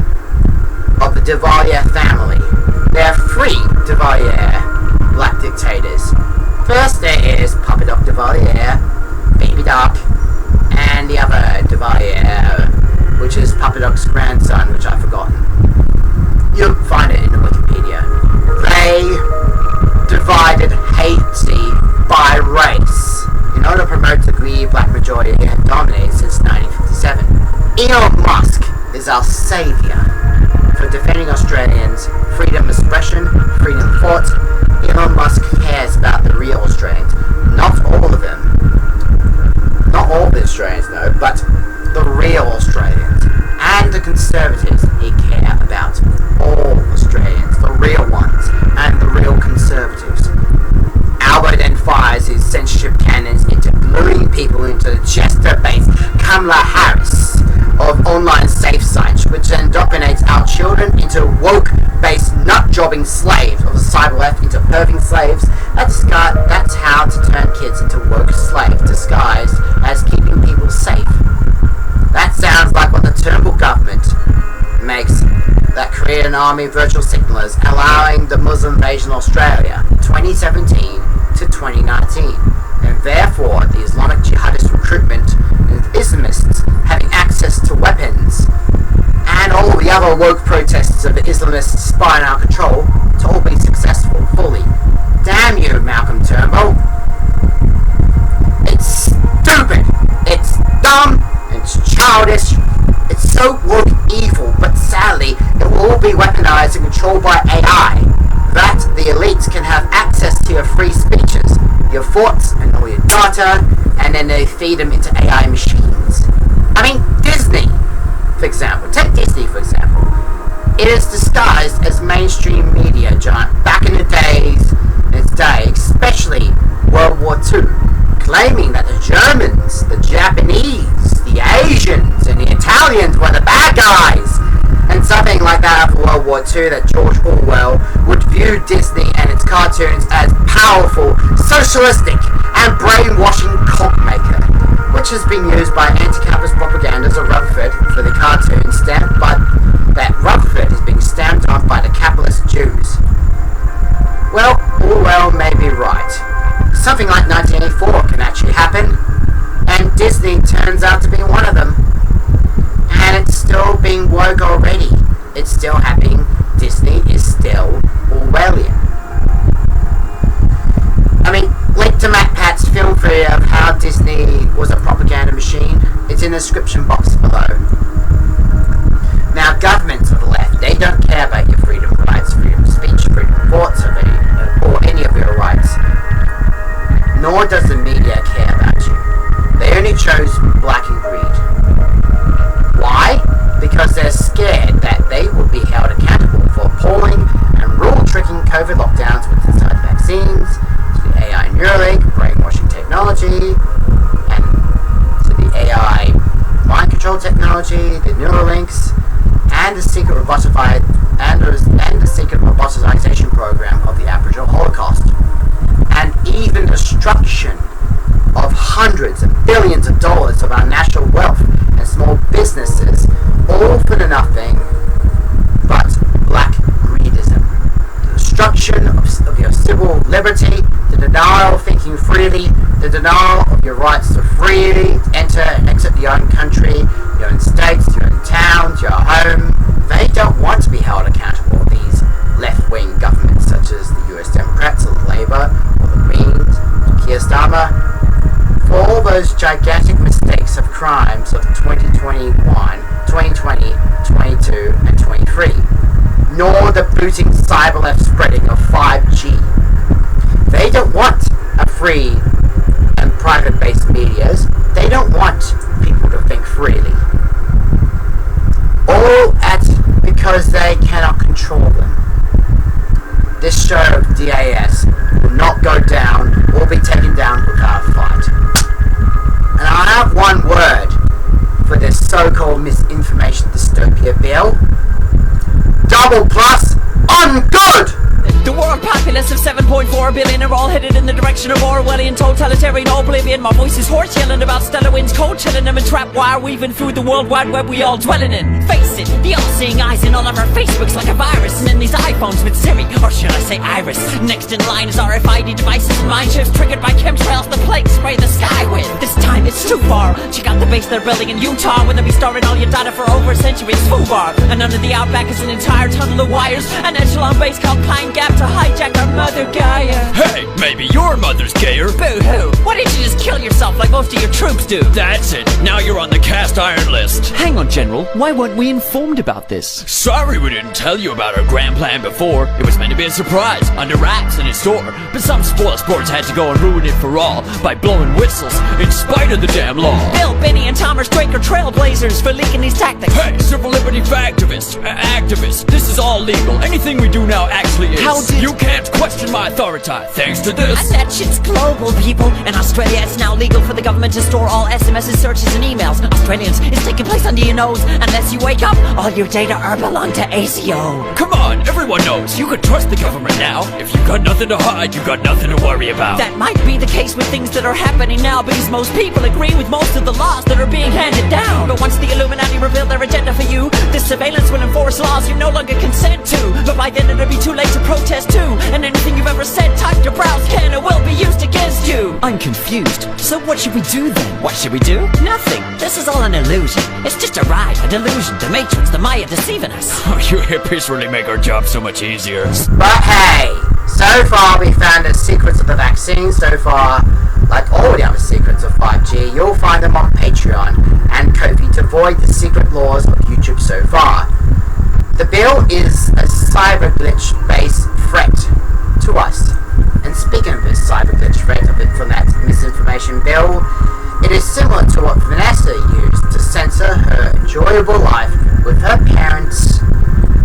of the Devire family. There are 3 Devire black dictators. First there is Papa Doc Devire, Baby Doc, and the other Devire, which is Papa Doc's grandson, which I've forgotten. You'll find it in the Wikipedia. They divided Haiti by race in order to promote the greedy black majority they had dominated since 1957. Elon Musk is our savior for defending Australians' freedom of expression, freedom of thought. Elon Musk cares about the real Australians. Not all of them. Not all the Australians, no, but the real Australians. And the Conservatives. He cares about all Australians, the real ones, and the real Conservatives. Albo then fires his censorship cannons into luring people into the Chester-based Kamala Harris of online safe sites, which then dominates our children into woke-based nut-jobbing slaves of the cyber left into perving slaves. That's how to turn kids into woke slaves disguised as keeping people safe. That sounds like what the Turnbull government makes that created an army of virtual signalers allowing the Muslim invasion of Australia 2017 to 2019, and therefore the Islamic jihadist recruitment and Islamists having access to weapons and all the other woke protests of the Islamists spying our control to all be successful fully. Damn you, Malcolm Turnbull. It's stupid, it's dumb, it's childish, it's so woke evil, but sadly it will all be weaponized and controlled by AI. That the elites can have access to your free speeches, your thoughts, and all your data, and then they feed them into AI machines. I mean, Disney, for example. Take Disney, for example. It is disguised as mainstream media giant back in the days, in its day, especially World War II, claiming that the Germans, the Japanese, the Asians, and the Italians were the bad guys. And something like that after World War II, that George Orwell would view Disney and its cartoons as powerful, socialistic, and brainwashing cult maker, which has been used by anti-capitalist propagandas of Rutherford for the cartoon stamped by that Rutherford is being stamped on by the capitalist Jews. Well, Orwell may be right. Something like 1984 can actually happen, and Disney turns out to be one of them. And it's still being woke already. It's still happening. Disney is still Orwellian. I mean, link to Matt Pat's film theory of how Disney was a propaganda machine. It's in the description box below. Now, governments of the left, they don't care about your freedom of rights, freedom of speech, freedom of thoughts, or any of your rights. Nor does the media care about you. They only chose black and greed. Why? Because they're scared that they will be held accountable for appalling and rule-tricking COVID lockdowns with inside vaccines, to the AI Neuralink, brainwashing technology, and to the AI mind and the secret roboticization program of the Aboriginal Holocaust, and even destruction of hundreds of billions of dollars of our national wealth and small businesses, all for the nothing but black greedism. The destruction of your civil liberty, the denial of thinking freely, the denial of your rights to freely enter and exit your own country, your own states, your own towns, your home. They don't want to be held accountable, these left-wing governments such as the US Democrats or the Labour or the Greens, Keir Starmer, for all those gigantic mistakes of crimes of 2021, 2020, 22 and 23, nor the booting cyber-left spreading of 5G. They don't want a free and private-based medias. They don't want people to think freely. All because they cannot control them. This show of DAS will not go down or be taken down without a fight. And I have one word for this so-called misinformation dystopia bill. Double plus on good! The world populace of 7.4 billion are all headed in the direction of Orwellian totalitarian oblivion. My voice is hoarse, yelling about stellar winds, cold chilling them and trap wire weaving through the world wide web we all dwelling in. Face it, the all-seeing eyes in all of our Facebooks like a virus, and in these iPhones with Siri, or should I say Iris. Next in line is RFID devices and mind shifts triggered by chemtrails the plague spray the sky with. This time it's too far. Check out the base they're building in Utah, where they'll be storing all your data for over a century. It's foobar. And under the outback is an entire tunnel of wires, an echelon base called Pine Gap to hijack our mother Gaia. Hey, maybe your mother's gayer. Boo-hoo. Why didn't you just kill yourself like most of your troops do? That's it. Now you're on the cast iron list. Hang on, General. Why weren't we informed about this? Sorry we didn't tell you about our grand plan before. It was meant to be a surprise, under wraps in its store. But some spoil sports had to go and ruin it for all by blowing whistles in spite of the damn law. Bill, Benny, and Thomas Drake are trailblazers for leaking these tactics. Hey, civil liberty activists, this is all legal. Anything we do now actually is. How did... You can't question my authority thanks to this. And that shit's global, people. In Australia, it's now legal for the government to store all SMSs, searches, and emails. Australians, it's taking place under your nose. Unless you wake up, all your data are belong to ACO. Come on, everyone knows you can trust the government now. If you've got nothing to hide, you've got nothing to worry about. That might be the case with things that are happening now, because most people agree with most of the laws that are being handed down. But once the Illuminati reveal their agenda for you, this surveillance will enforce laws you no longer consent to. But by then it'll be too late to protest too, and anything you've ever said typed or browsed can or will be used against you. I'm confused. So what should we do then? What should we do? Nothing. This is all an illusion. It's just a ride, a delusion, the Matrix, the Maya deceiving us. You hippies really make our job so much easier. But hey, so far we found the secrets of the vaccine. So far, like all the other secrets of 5G, you'll find them on Patreon and Ko-fi to avoid the secret laws of YouTube so far. The bill is a cyber glitch-based threat to us. And speaking of this cyber glitch threat from that misinformation bill, it is similar to what Vanessa used to censor her enjoyable life with her parents.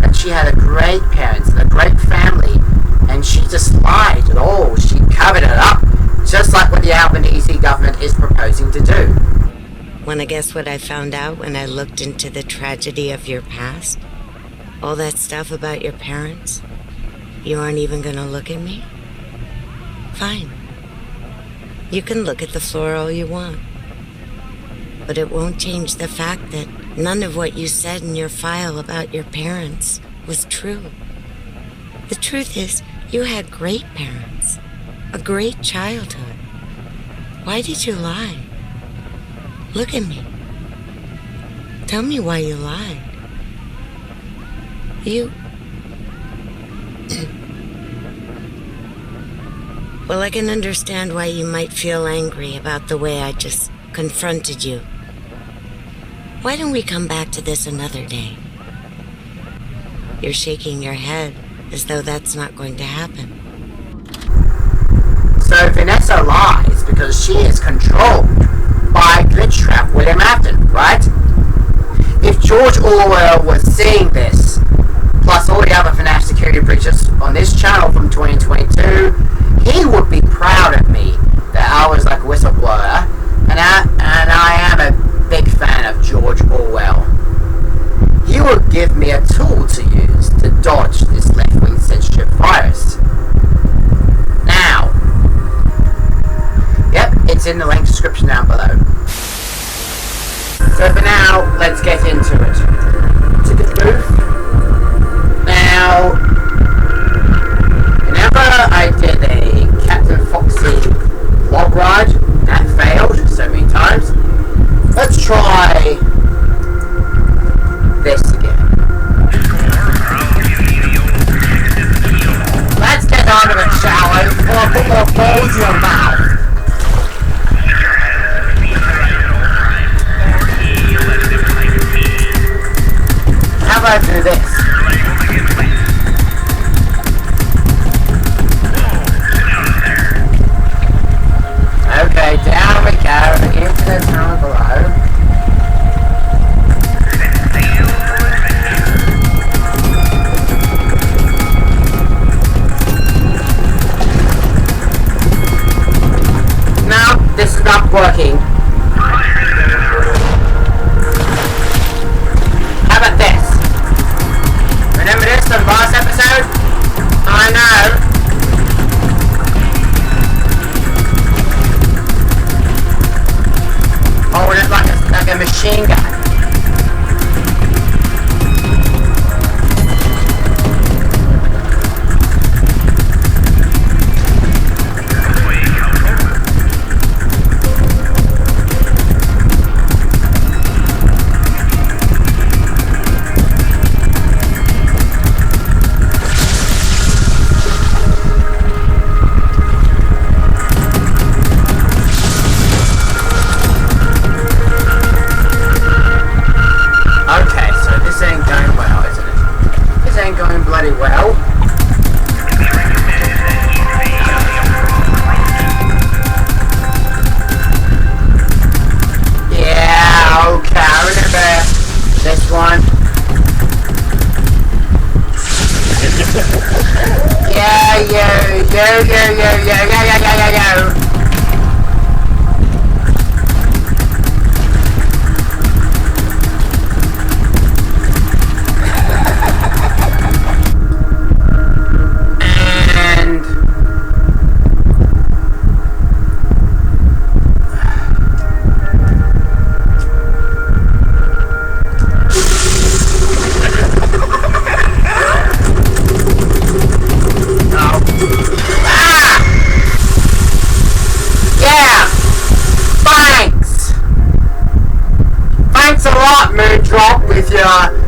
And she had a great parents and a great family, and she just lied at all. She covered it up, just like what the Albanese government is proposing to do. Wanna guess what I found out when I looked into the tragedy of your past? All that stuff about your parents? You aren't even gonna look at me? Fine. You can look at the floor all you want. But it won't change the fact that none of what you said in your file about your parents was true. The truth is, you had great parents. A great childhood. Why did you lie? Look at me. Tell me why you lied. You... Well, I can understand why you might feel angry about the way I just confronted you. Why don't we come back to this another day? You're shaking your head as though that's not going to happen. So Vanessa lies because she is controlled by Glitchtrap William Afton, right? If George Orwell was seeing this, plus all the other FNAF security breaches on this channel from 2022, he would be proud of me that I was like a whistleblower, and I am a big fan of George Orwell. He would give me a not working. How about this? Remember this from last episode? I know. Hold it like a machine gun.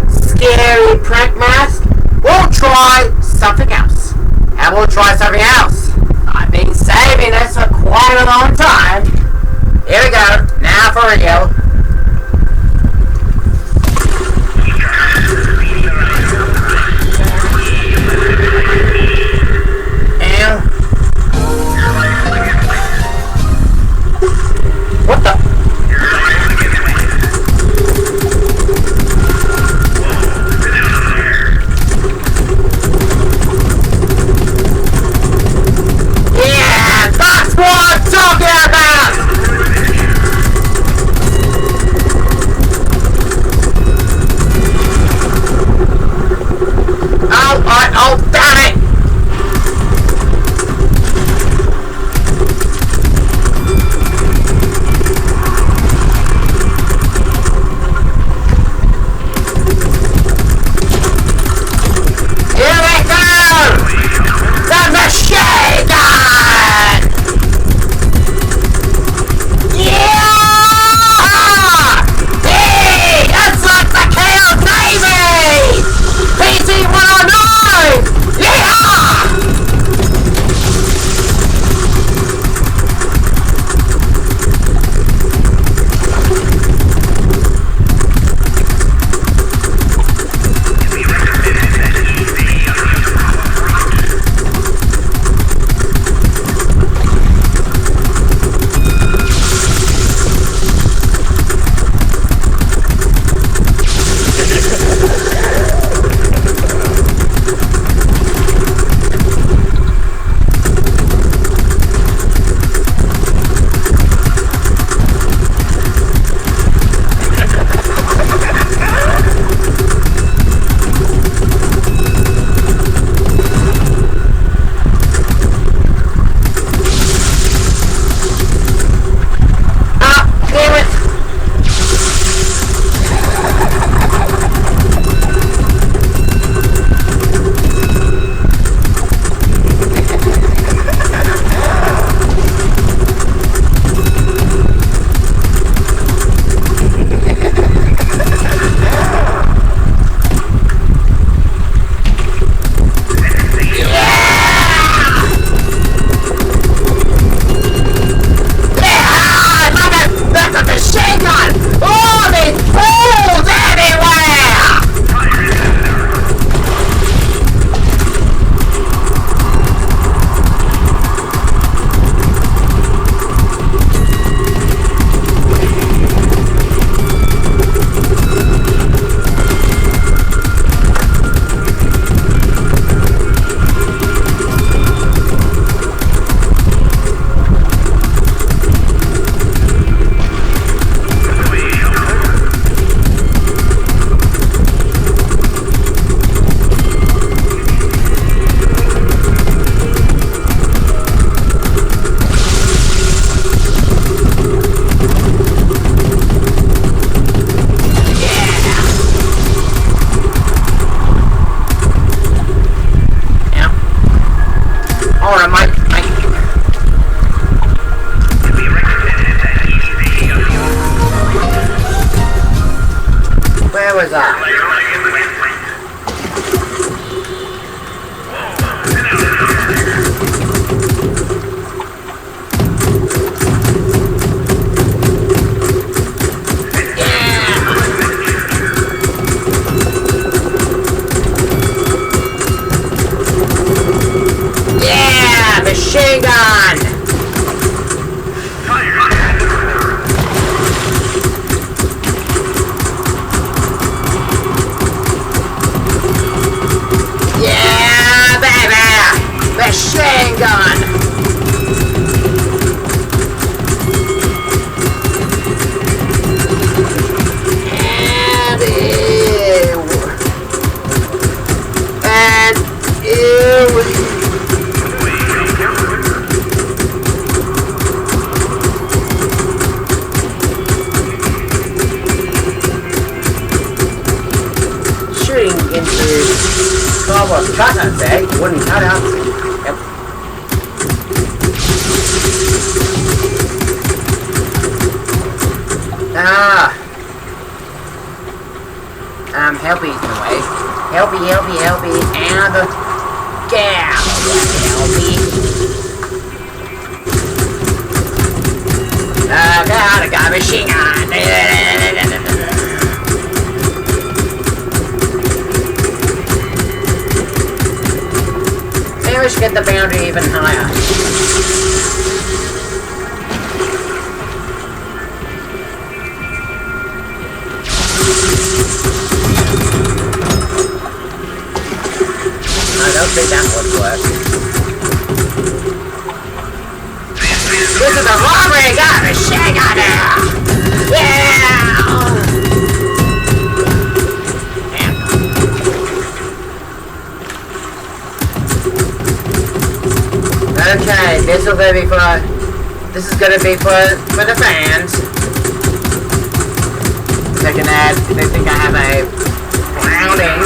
Scary prank mask. We'll try something else. And we'll try something else. I've been saving this for quite a long time. Here we go. Now for real. And what the? Hold on, Mike. Where was I? Yeah, machine gun! Yeah, baby! Machine gun! And ew. And ew. Shooting into cardboard cutout there, wooden cutout. Yep. Helpy's in the way. Helpy, and get out of the way, Helpy. I got a machine gun. Maybe we should get the boundary even higher. I don't think that would work. This is a robbery! Got a machine gun now! Yeah! Okay, this will be for. This is gonna be for the fans. They can add. They think I have a grounding.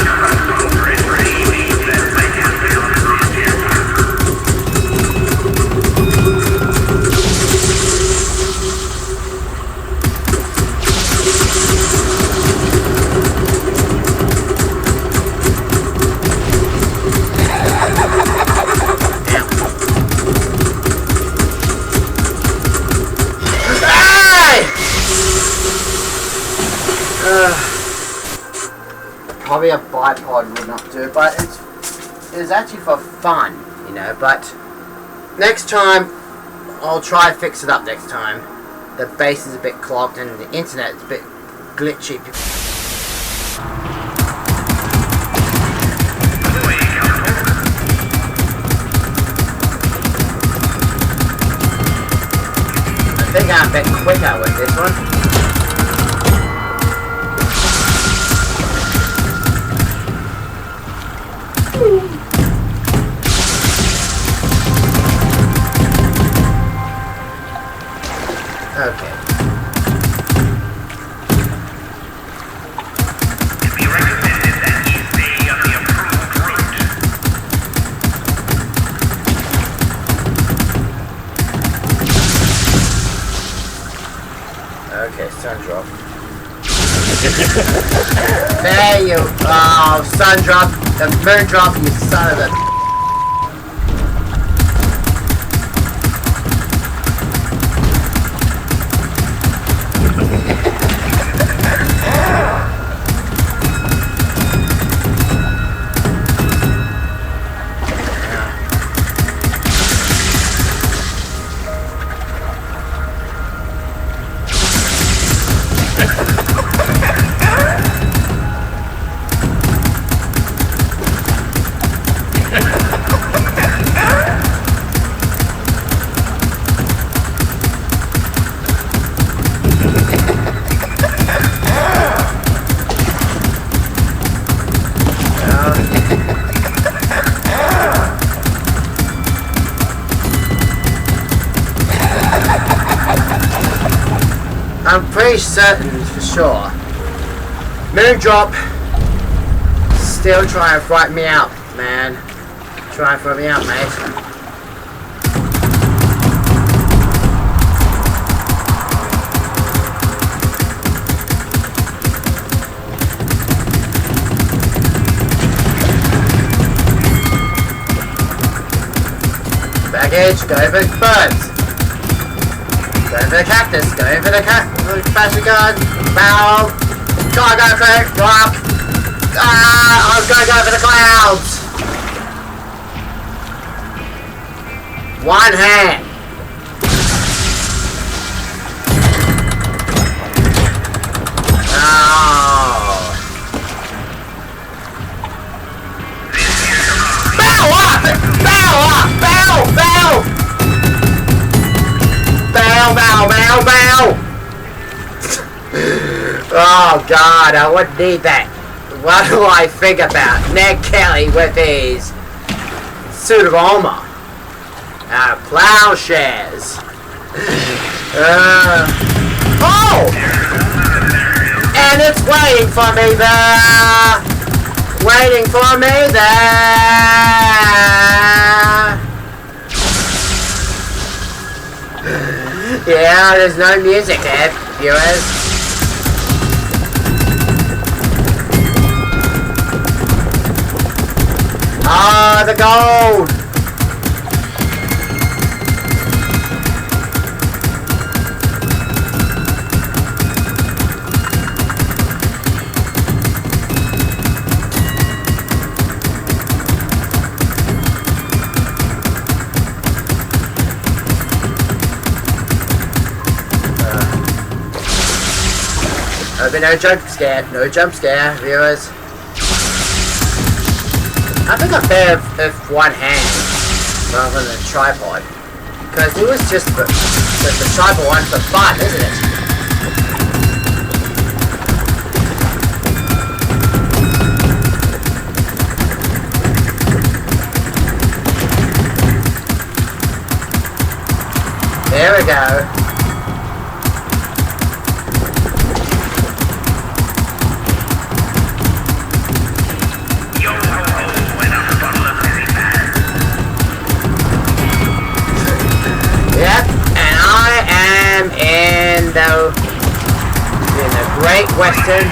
Probably a bipod would not do, but it's actually for fun, you know. But next time, I'll try to fix it up next time. The base is a bit clogged and the internet is a bit glitchy. I think I'm a bit quicker with this one. Okay. We recommended that you stay on the approved route. Okay, sun drop. There you sun drop, the moon drop, you son of a. I'm pretty certain for sure. Moondrop still trying to fright me out, man. Trying to fright me out, mate. cage, going for the birds. Going for the cactus, going for the battery gun, barrel, gotta go for it, rock. I was gonna go for the clouds. One hand. Oh. Bow up! Bow up! Bow! Bow! Bow! Bow! Bow! Bow! Oh God, I wouldn't need that. What do I think about Ned Kelly with his suit of armor? Plowshares. Oh! And it's waiting for me there. Waiting for me there. Yeah, there's no music there, viewers. Ah, the gold! No jump scare, viewers. I think I'm better with one hand rather than a tripod, because it was just the tripod one for fun, isn't it? There we go. In the Great Western.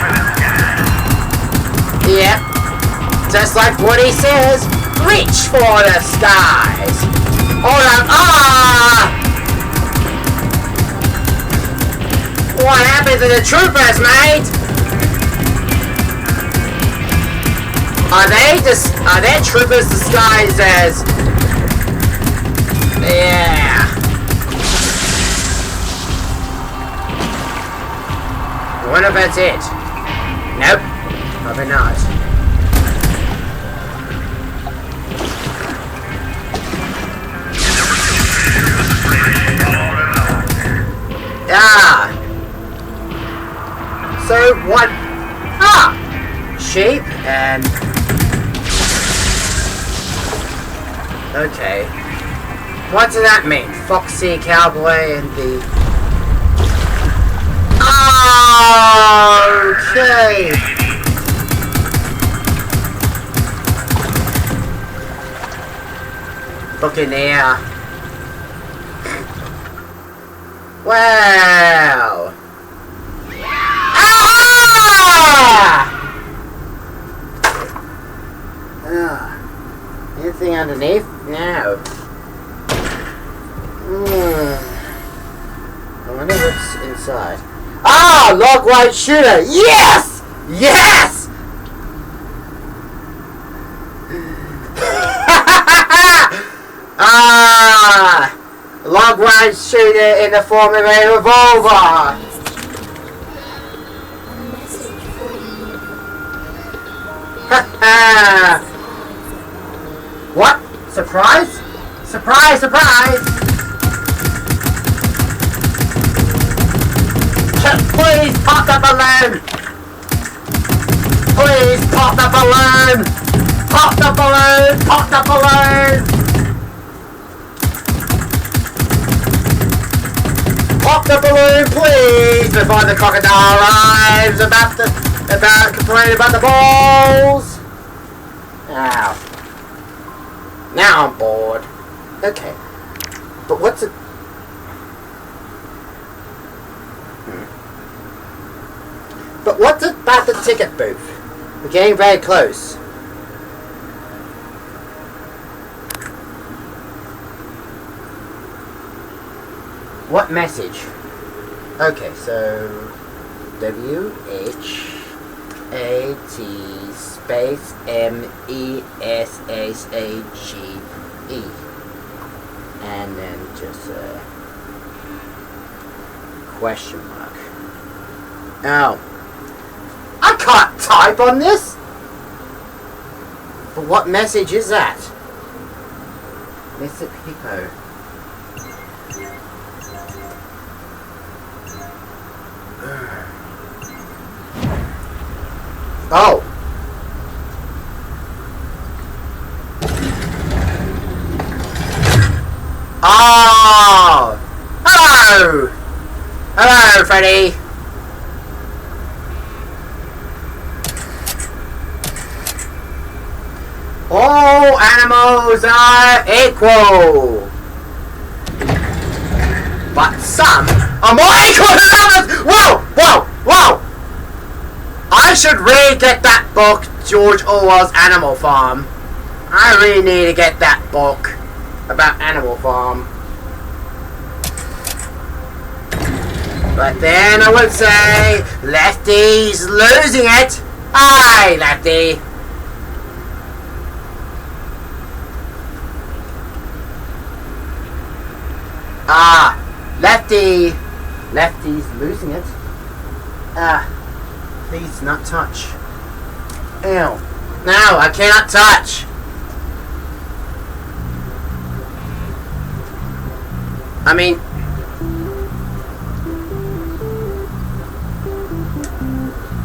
Yep. Just like what he says, reach for the skies. Hold on. Ah! What happened to the troopers, mate? Are their troopers disguised as... Yeah. I wonder if that's it. Nope. Probably not. Ah. So what? Ah. Sheep and... Okay. What does that mean? Foxy Cowboy and the... Okay. Buccaneer. Wow. Anything underneath? No. I wonder what's inside. Ah, log light shooter. Yes! Yes! Ah, log light shooter in the form of a revolver. What? Surprise? Surprise, surprise! Please pop the balloon! Please pop the balloon! Pop the balloon! Pop the balloon! Pop the balloon, please! Before the crocodile arrives about complaining about the balls! Ow. Now I'm bored. Okay. But what's it? But what's about the ticket booth? We're getting very close. What message? Okay, so W-H-A-T space M-E-S-S-A-G-E. And then just a question mark. Oh. I can't type on this! But what message is that? Mr. Hippo. Oh! Oh! Hello! Hello, Freddy! All animals are equal! But some are more equal than others! Whoa! Whoa! Whoa! I should really get that book, George Orwell's Animal Farm. I really need to get that book about Animal Farm. But then I would say, Lefty's losing it. Hi, Lefty. Ah, Lefty. Lefty's losing it. Ah, please not touch. Ew. No, I cannot touch. I mean,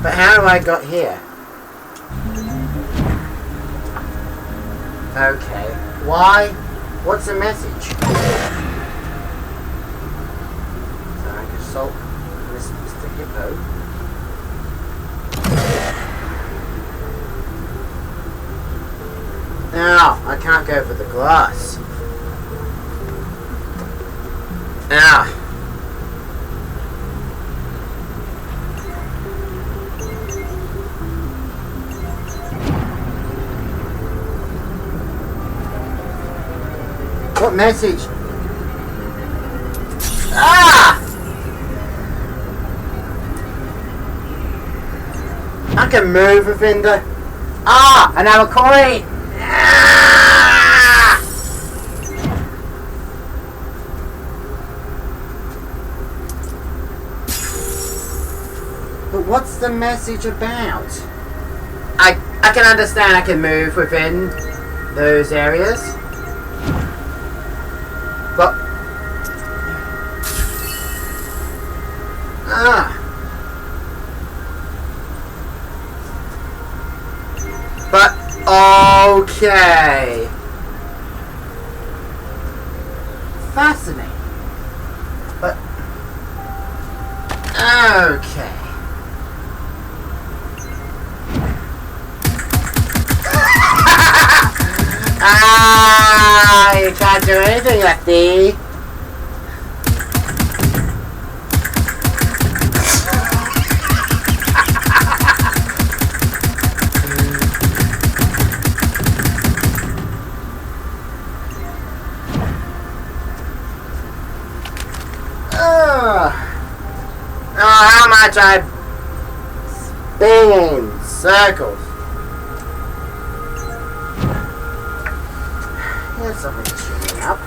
but how do I got here? Okay. Why? What's the message? So I consult Mr. Hippo. No, I can't go for the glass. Ah. What message? Ah! I can move a finger. Ah! Another coin! Ah! But what's the message about? I can understand I can move within those areas. But but okay. Fascinating. But okay. Ah, you can't do anything, Lefty. Oh, how much I spin in circles. Here's something tuning up.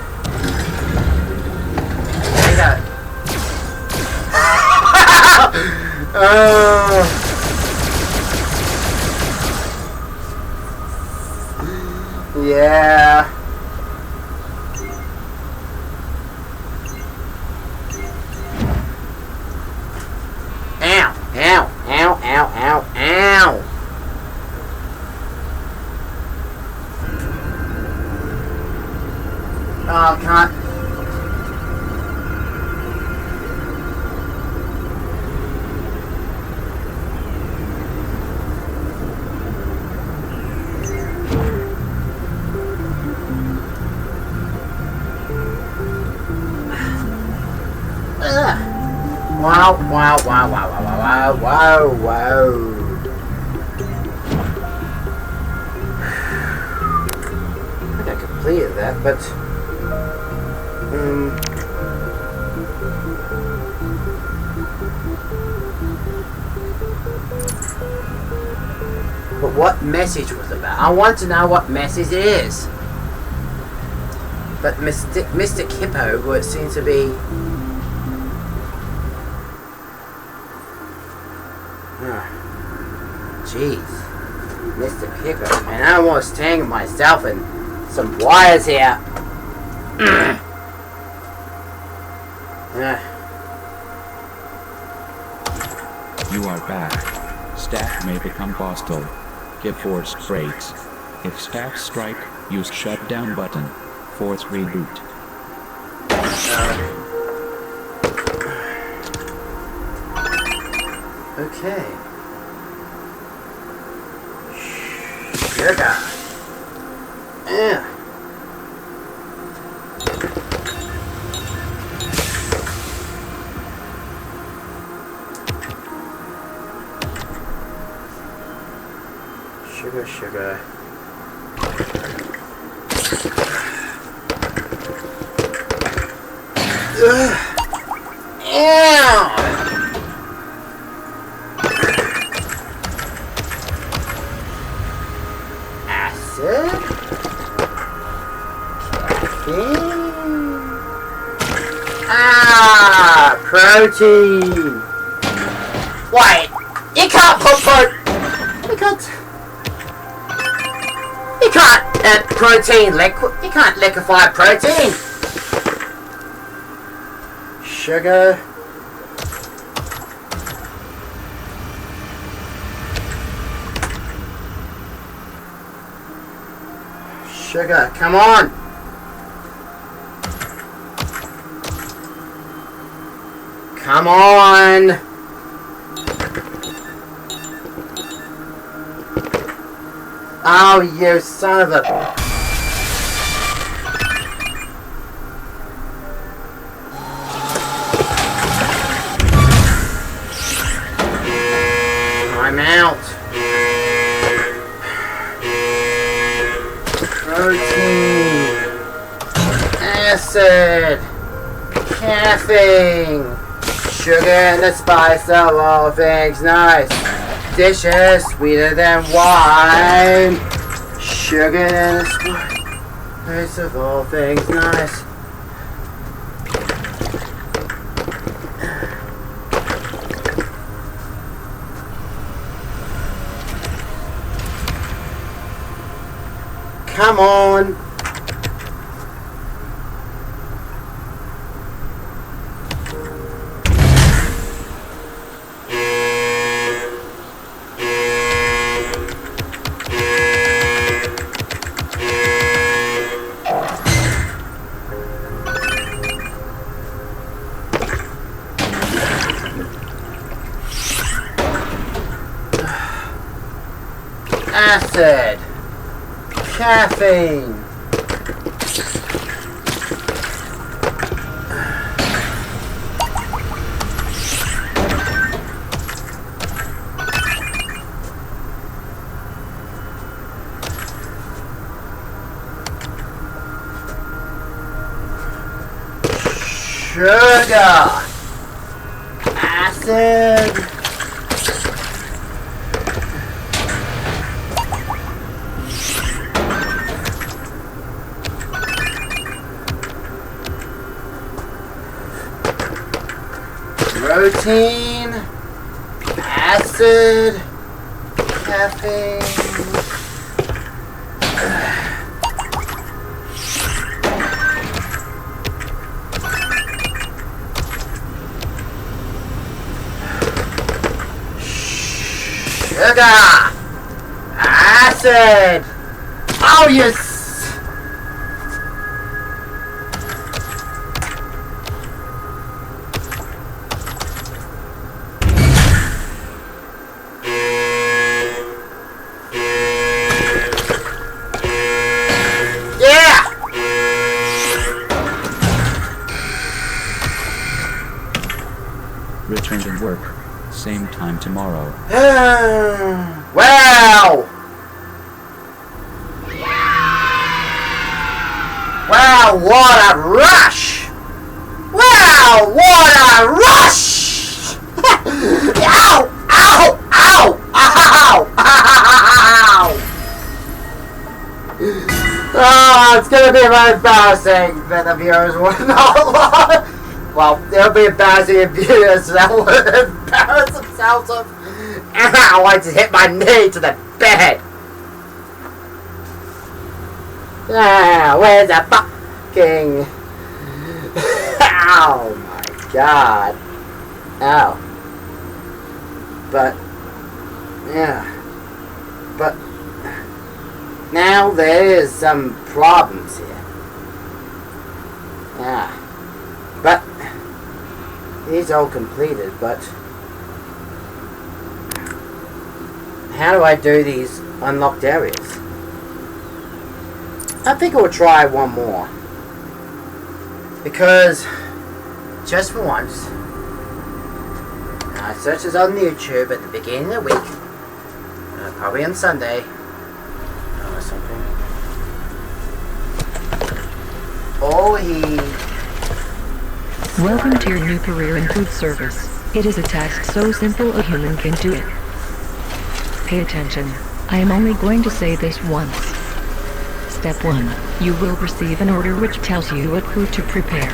There you go. Yeah. Ow, ow, ow, ow, ow, ow. Oh, I can't. Wow, wow, wow, wow, wow, wow, wow, wow. I think I completed that, but But what message was about? I want to know what message it is. But Mr. Kippo would seem to be... Jeez. Mr. Kippo, man, I almost tangled myself in some wires here. You are back. Staff may become hostile. Give forced breaks. If staff strike, use shutdown button. Force reboot. Okay. Sugar. Yeah. Sugar. Acid. Caffeine. Protein. Wait, you can't put protein liquid. You can't liquefy protein. Sugar. Sugar, come on. Come on. Oh, you son of a... I'm out. Protein. Acid. Caffeine. Sugar and the spice of all things nice. Dishes sweeter than wine. Sugar and the spice of all things nice. Come on. Acid. Caffeine. Sugar. Acid. Protein, acid, caffeine. Sugar, acid. Oh, yes. Return to work. Same time tomorrow. Wow! Wow, what a rush! Wow, what a rush! Ow! Ow! Ow! Ow! Ow! gonna be very embarrassing that the viewers will not. Well, it'll be embarrassing if viewers that would embarrass themselves of. Ow! I just hit my knee to the bed. Ah, where's the fucking? Oh my god! Ow! But yeah, but now there is some problems here. Yeah, but these all completed. But how do I do these unlocked areas? I think I will try one more. Because, just for once, I searched this on YouTube at the beginning of the week. Probably on Sunday. Or something. Oh, Welcome to your new career in food service. It is a task so simple a human can do it. Pay attention. I am only going to say this once. Step 1. You will receive an order which tells you what food to prepare.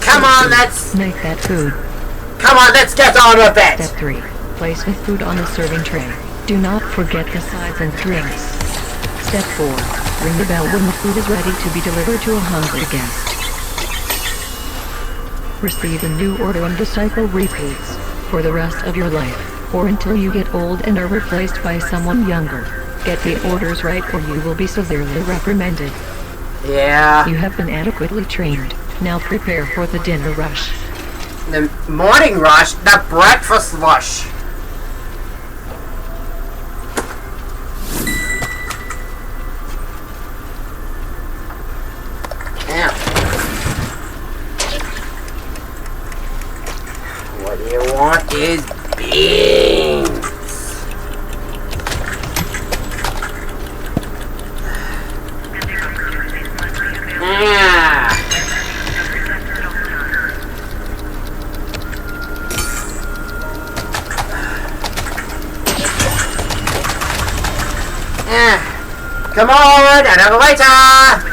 Come on, let's make that food. Come on, let's get on with it! Step 3. Place the food on the serving tray. Do not forget the sides and drinks. Step 4. Ring the bell when the food is ready to be delivered to a hungry guest. Receive a new order and the cycle repeats for the rest of your life, or until you get old and are replaced by someone younger. Get the orders right or you will be severely reprimanded. Yeah. You have been adequately trained. Now prepare for the dinner rush. The morning rush? The breakfast rush! Now, what you want is beans! Come on, another waiter!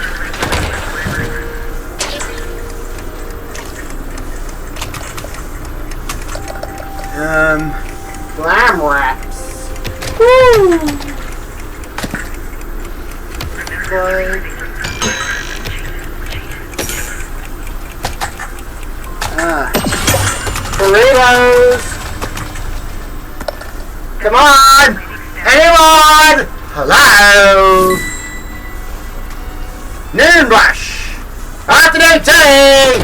Glam wraps. Woo! Burritos! Come on! Anyone? Hello? Noon rush! Afternoon tea!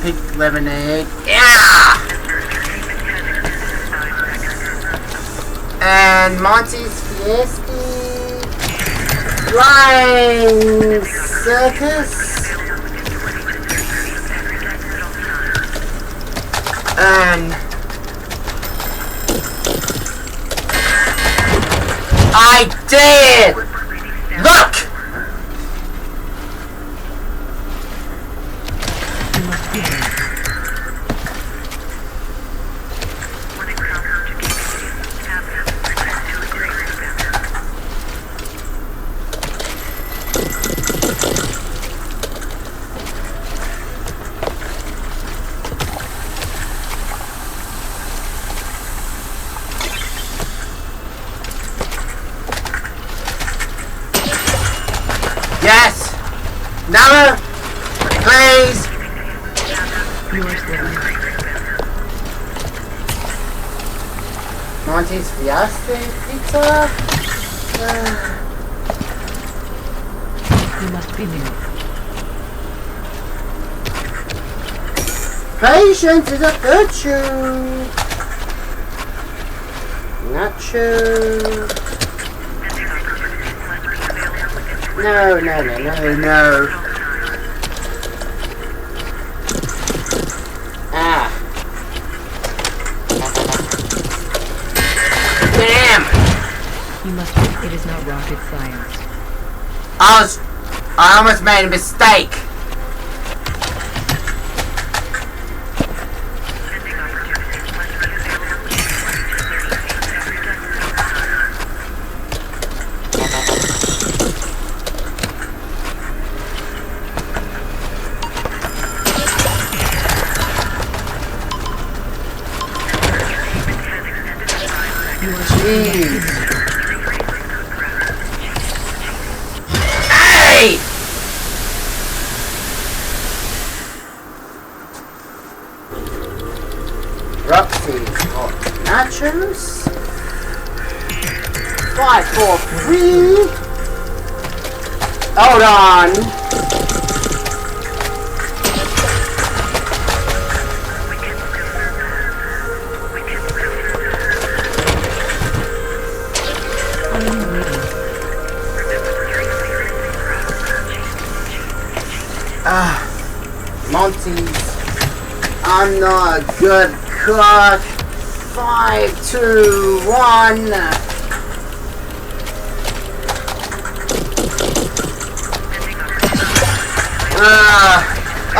Pink lemonade. Yeah! And Monty's Fiesta. Flying circus. And I did! Look! Yes! Another! Please! Monty's Fiesta pizza? You must be new. Patience is a virtue! Nacho. No. Ah. Damn! You must be. It is not rocket science. I almost made a mistake. Freddy! Roxy's hot nachos. 5, 4, 3. Hold on. Monty's. I'm not a good cook. 5, 2, 1.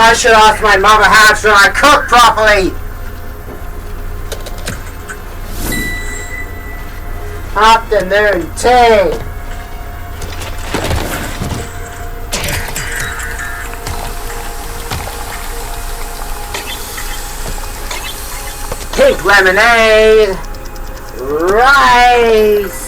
I should ask my mother how should I cook properly. Afternoon tea. Pink lemonade, rice.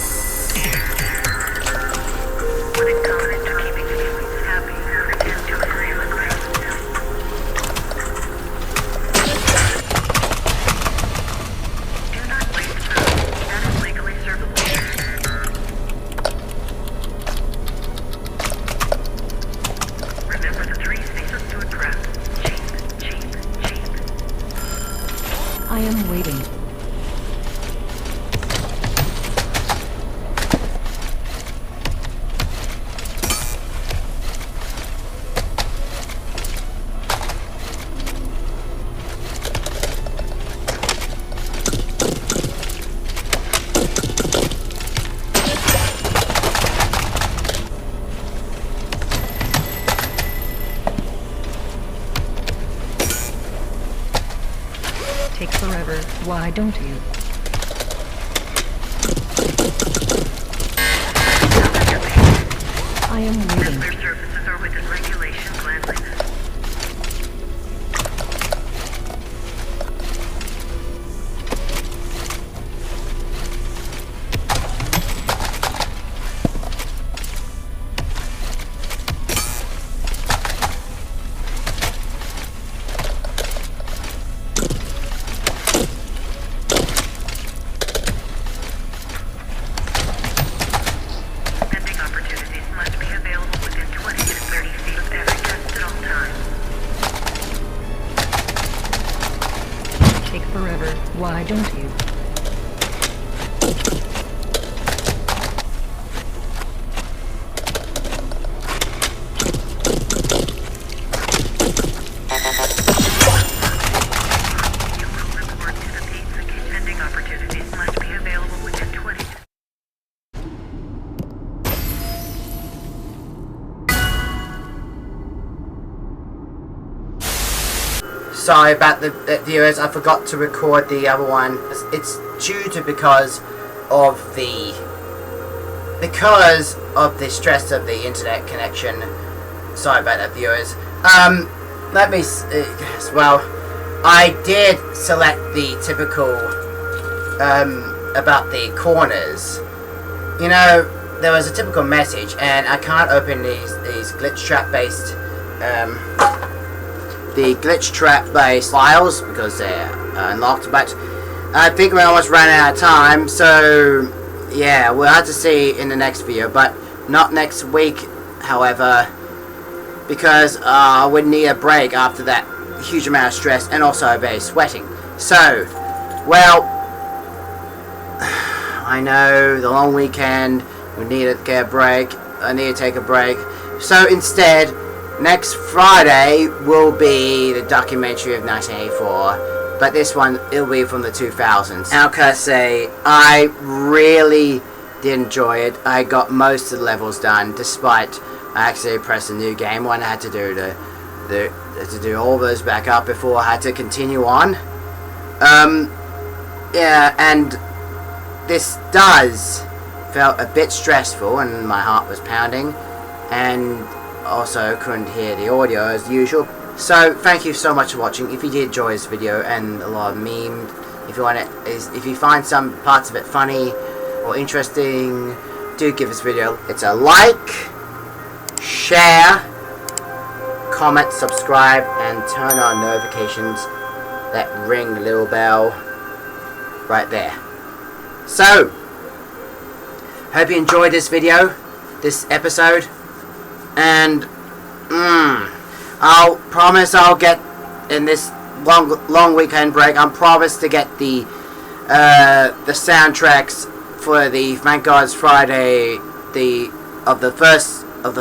I am waiting. Takes forever. Why don't you? I am waiting. Their services are within regulation cleanliness. Forever. Why don't you? Vending opportunities must be available within 20. Sorry about the viewers, I forgot to record the other one. It's due to because of the stress of the internet connection. Sorry about that, viewers. Let me well, I did select the typical about the corners. You know, there was a typical message, and I can't open these glitch trap based files because they're unlocked, but I think we almost ran out of time, so yeah, we'll have to see in the next video, but not next week, however, because I would need a break after that huge amount of stress and also very sweating. So, well, I know the long weekend, we need to get a break, I need to take a break, so instead, next Friday will be the documentary of 1984, but this one, it'll be from the 2000s. How can I say, I really did enjoy it. I got most of the levels done, despite I actually pressed a new game one. I had to do all those back up before I had to continue on. Yeah, and this felt a bit stressful, and my heart was pounding, and also couldn't hear the audio as usual. So thank you so much for watching. If you did enjoy this video and a lot of memes, if you find some parts of it funny or interesting, do give this video a like, share, comment, subscribe, and turn on notifications. That ring little bell right there. So, hope you enjoyed this video, this episode, and I'll promise I'll get in this long weekend break. I promise to get the soundtracks for the Thank God's Friday of the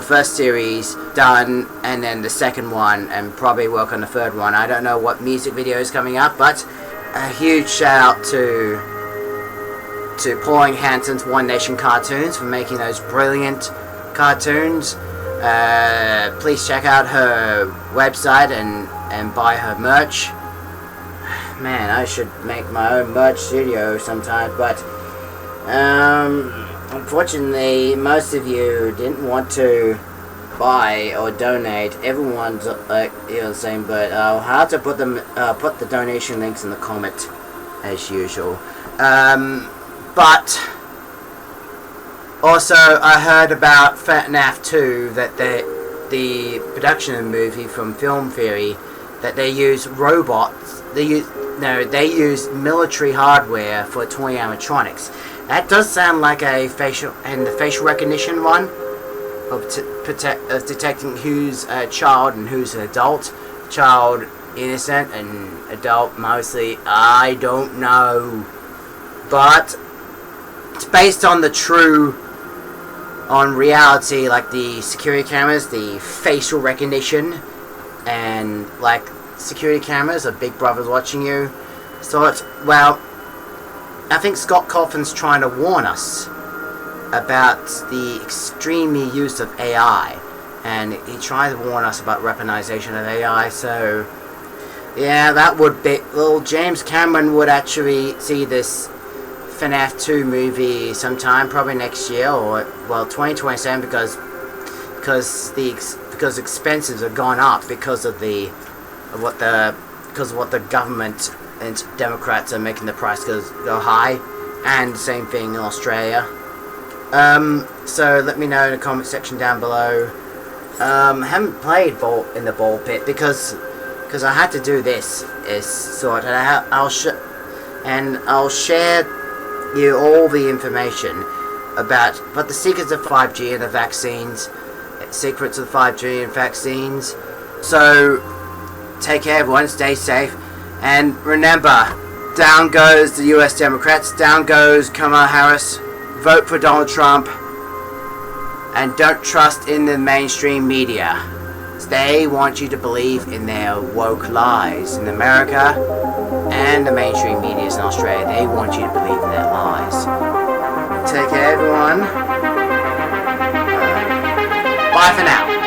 first series done, and then the second one, and probably work on the third one. I don't know what music video is coming up, but a huge shout out to Pauline Hanson's One Nation Cartoons for making those brilliant cartoons. Please check out her website and buy her merch. Man, I should make my own merch studio sometime, but unfortunately, most of you didn't want to buy or donate. Everyone's like the same, but I'll have to put the donation links in the comment as usual. But also, I heard about FNAF 2 that the production of the movie from Film Theory, that they use robots. They use military hardware for toy animatronics. That does sound like the facial recognition one of detecting who's a child and who's an adult. Child innocent and adult mostly, I don't know. But it's based on on reality, like the security cameras, the facial recognition, and like security cameras, a big brother's watching you. So it's, well, I think Scott Cawthon's trying to warn us about the extremely use of AI, and he tries to warn us about weaponization of AI. So yeah, that would be, well, James Cameron would actually see this FNAF 2 movie sometime, probably next year, or well 2027, because expenses have gone up because of what the government and Democrats are making the price go high, and same thing in Australia. So let me know in the comment section down below. Haven't played in the ball pit because I had to do this sort, and I'll share you all the information about the secrets of 5G and the vaccines, secrets of 5G and vaccines. So take care, everyone, stay safe, and remember, down goes the US Democrats, down goes Kamala Harris, vote for Donald Trump, and don't trust in the mainstream media. They want you to believe in their woke lies. In America and the mainstream media in Australia, they want you to believe in their lies. Take care, everyone. Bye for now.